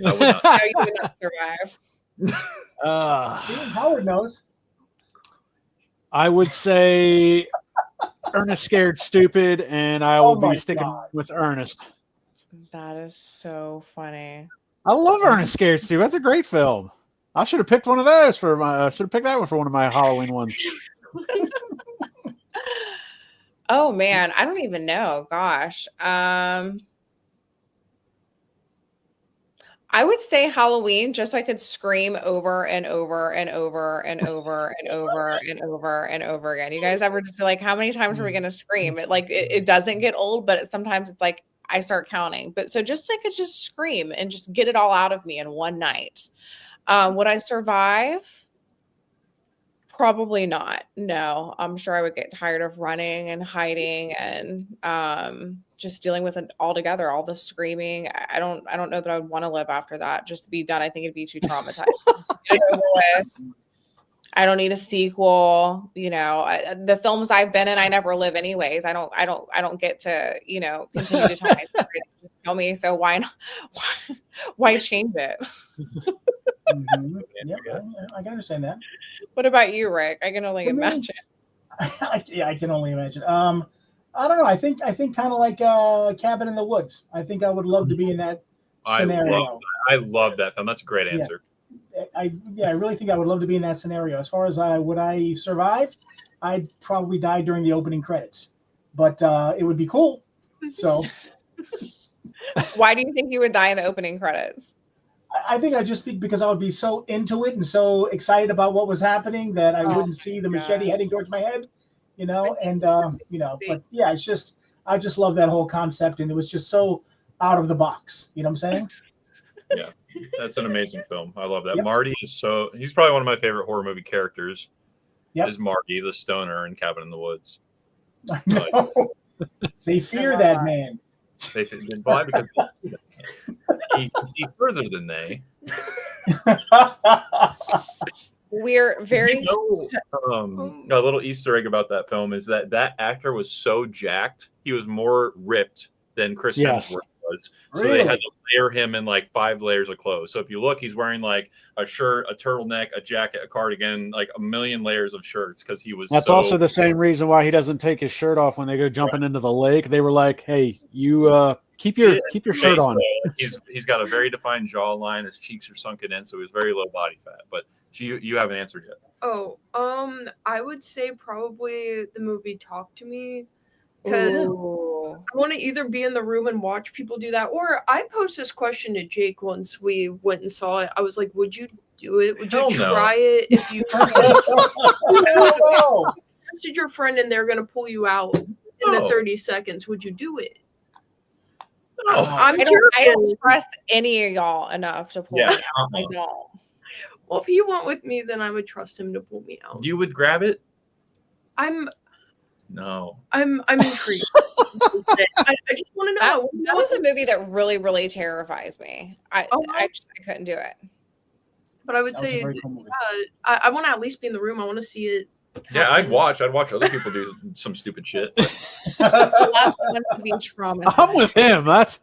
I would not. No, you would not survive. Howard knows. I would say Ernest Scared Stupid, and I will be sticking with Ernest. That is so funny. I love Ernest Scared Stupid. That's a great film. I should have picked one of those for my. Should have picked that one for one of my Halloween ones. Oh man, I don't even know. Gosh. I would say Halloween just so I could scream over and over and over and over and over and over and over again. You guys ever just be like, how many times are we gonna scream? It doesn't get old, but sometimes it's like I start counting. But so just so I could just scream and just get it all out of me in one night. Would I survive? Probably not. No, I'm sure I would get tired of running and hiding and just dealing with it all together, all the screaming. I don't know that I would want to live after that. Just to be done, I think it'd be too traumatizing. I don't need a sequel. The films I've been in, I never live anyways. I don't get to continue to tell my story. Just tell me. So why not? Why change it? Mm-hmm. Yeah, I can understand that. What about you, Rick? I can only imagine. I can only imagine. I don't know. I think kind of like Cabin in the Woods. I think I would love to be in that scenario. I love that film. That's a great answer. I really think I would love to be in that scenario. As far as would I survive, I'd probably die during the opening credits, but it would be cool. So, why do you think you would die in the opening credits? I think I'd just be because I would be so into it and so excited about what was happening that I wouldn't see the machete heading towards my head, but yeah, it's just, I just love that whole concept, and it was just so out of the box. You know what I'm saying? Yeah, that's an amazing film. I love that. Yep. Marty he's probably one of my favorite horror movie characters. Yep. Is Marty, the stoner in Cabin in the Woods. I know. They fear that man. They why? Because he can see further than they. We're very a little Easter egg about that film is that actor was so jacked, he was more ripped than Chris Hemsworth was. So they had to layer him in like 5 layers of clothes. So if you look, he's wearing like a shirt, a turtleneck, a jacket, a cardigan, like a million layers of shirts because he was. That's also the same reason why he doesn't take his shirt off when they go jumping into the lake. They were like, "Hey, you keep your shirt on." He's got a very defined jawline. His cheeks are sunken in, so he was very low body fat. But you haven't answered yet. Oh, I would say probably the movie Talk to Me. Because I want to either be in the room and watch people do that, or I posed this question to Jake once we went and saw it. I was like, would you do it? Would you try it if you trusted your friend and they're going to pull you out in the 30 seconds? Would you do it? I don't trust any of y'all enough to pull me out. I don't. Well, if he went with me, then I would trust him to pull me out. You would grab it? No. I'm intrigued. I just want to know. That was a movie that really, really terrifies me. I couldn't do it. But I would say I want to at least be in the room. I want to see it. Yeah, I'd watch other people do some stupid shit. I'm with him. That's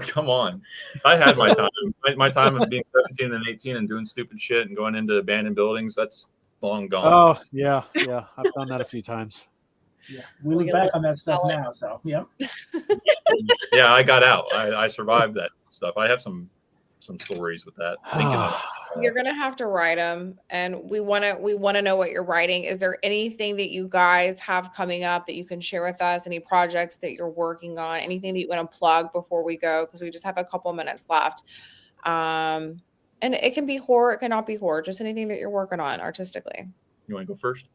come on. I had my time. My time of being 17 and 18 and doing stupid shit and going into abandoned buildings. That's long gone. Oh yeah. I've done that a few times. Yeah, we look back on that stuff now. So yeah. Yeah, I got out. I survived that stuff. I have some some stories with that. Thinking of, You're gonna have to write them, and we want to know what you're writing. Is there anything that you guys have coming up that you can share with us? Any projects that you're working on? Anything that you want to plug before we go? Because we just have a couple minutes left. And it can be horror, it cannot be horror. Just anything that you're working on artistically. you want to go first?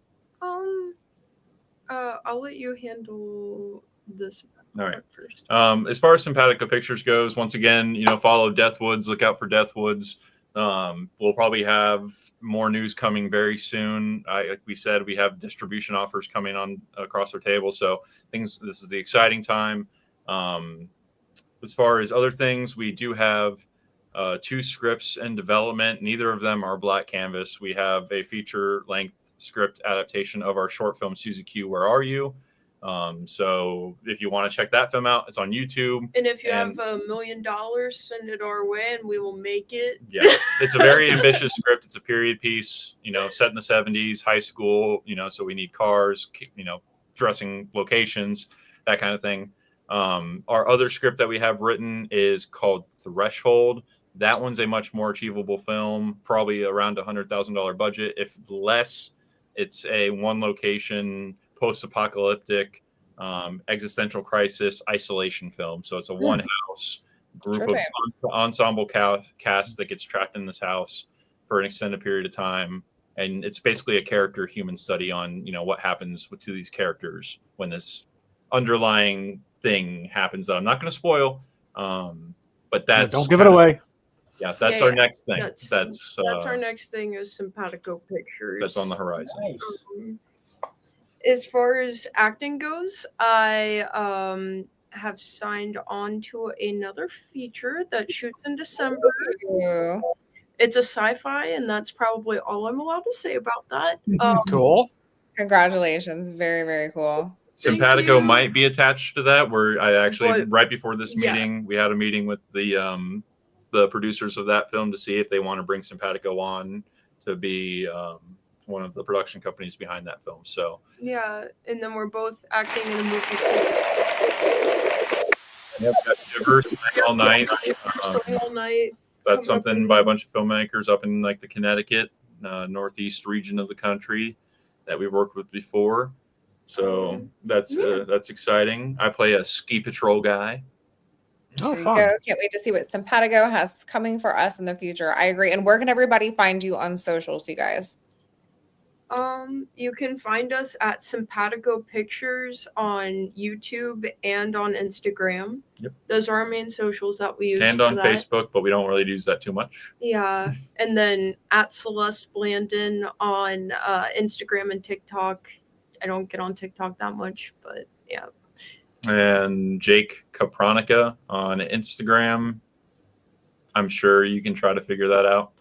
I'll let you handle this. All right. First. As far as Simpatico Pictures goes, once again, follow Deathwoods. Look out for Deathwoods. We'll probably have more news coming very soon. Like we said, we have distribution offers coming on across our table. So this is the exciting time. As far as other things, we do have 2 scripts in development. Neither of them are black canvas. We have a feature-length script adaptation of our short film, Susie Q, Where Are You? So if you want to check that film out, it's on YouTube. And if you have $1 million, send it our way and we will make it. Yeah, it's a very ambitious script. It's a period piece, set in the 70s, high school, so we need cars, dressing locations, that kind of thing. Our other script that we have written is called Threshold. That one's a much more achievable film, probably around $100,000 budget. If less, it's a one location post-apocalyptic existential crisis isolation film. So it's a one house group of ensemble cast that gets trapped in this house for an extended period of time, and it's basically a character human study on what happens to these characters when this underlying thing happens that I'm not going to spoil, but that's don't give it away. Yeah, that's our next thing. That's our next thing is Simpatico Pictures. That's on the horizon. Nice. As far as acting goes, I have signed on to another feature that shoots in December. Ooh. It's a sci-fi, and that's probably all I'm allowed to say about that. Cool. Congratulations. Very, very cool. Simpatico might be attached to that. Where I actually right before this meeting, we had a meeting with the producers of that film to see if they want to bring Simpatico on to be one of the production companies behind that film. So yeah, and then we're both acting in a movie. Yep, got Shivers all night. All night. That's something by a bunch of filmmakers up in like the Connecticut northeast region of the country that we've worked with before. So that's exciting. I play a ski patrol guy. Oh, There fun. you go. Can't wait to see what Simpatico has coming for us in the future. I agree. And where can everybody find you on socials, you guys? You can find us at Simpatico Pictures on YouTube and on Instagram. Yep. Those are our main socials that we use. And on Facebook, but we don't really use that too much. Yeah. And then at Celeste Blandon on Instagram and TikTok. I don't get on TikTok that much, but yeah. And Jake Kopronica on Instagram. I'm sure you can try to figure that out.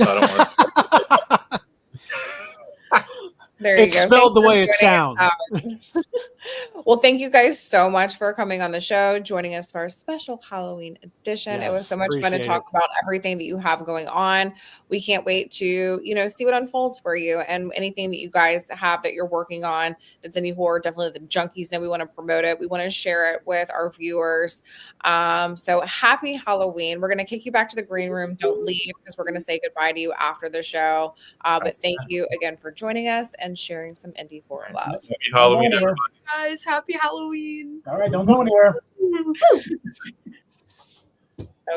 I don't want to. There you It's go. spelled Thanks the for way it joining us. sounds. Well, thank you guys so much for coming on the show, joining us for our special Halloween edition. It was Yes, so much fun to appreciate talk about everything that you have going on. We can't wait to, see what unfolds for you, and anything that you guys have that you're working on that's Indie Horror. Definitely the junkies know we want to promote it. We want to share it with our viewers. So happy Halloween. We're going to kick you back to the green room. Don't leave, because we're going to say goodbye to you after the show. But thank you again for joining us and sharing some Indie Horror love. Happy Halloween, everybody. Guys, happy Halloween. All right, don't go anywhere.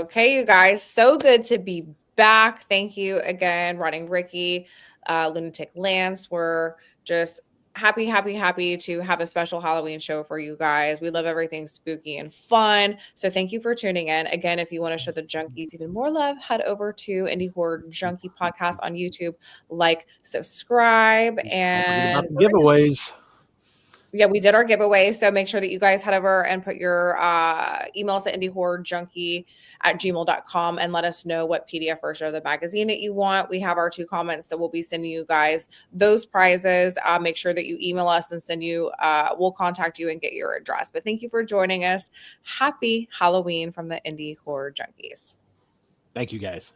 Okay, you guys, so good to be back. Thank you again, Running Ricky, Lunatic Lance. We're just happy to have a special Halloween show for you guys. We love everything spooky and fun. So thank you for tuning in. Again, if you want to show the junkies even more love, head over to Indie Horror Junkie Podcast on YouTube. Like, subscribe, and Don't forget about the giveaways. yeah, we did our giveaway. So make sure that you guys head over and put your emails at indiehorrorjunkie@gmail.com and let us know what PDF version of the magazine that you want. We have our 2 comments, so we'll be sending you guys those prizes. Make sure that you email us and we'll contact you and get your address. But thank you for joining us. Happy Halloween from the Indie Horror Junkies. Thank you, guys.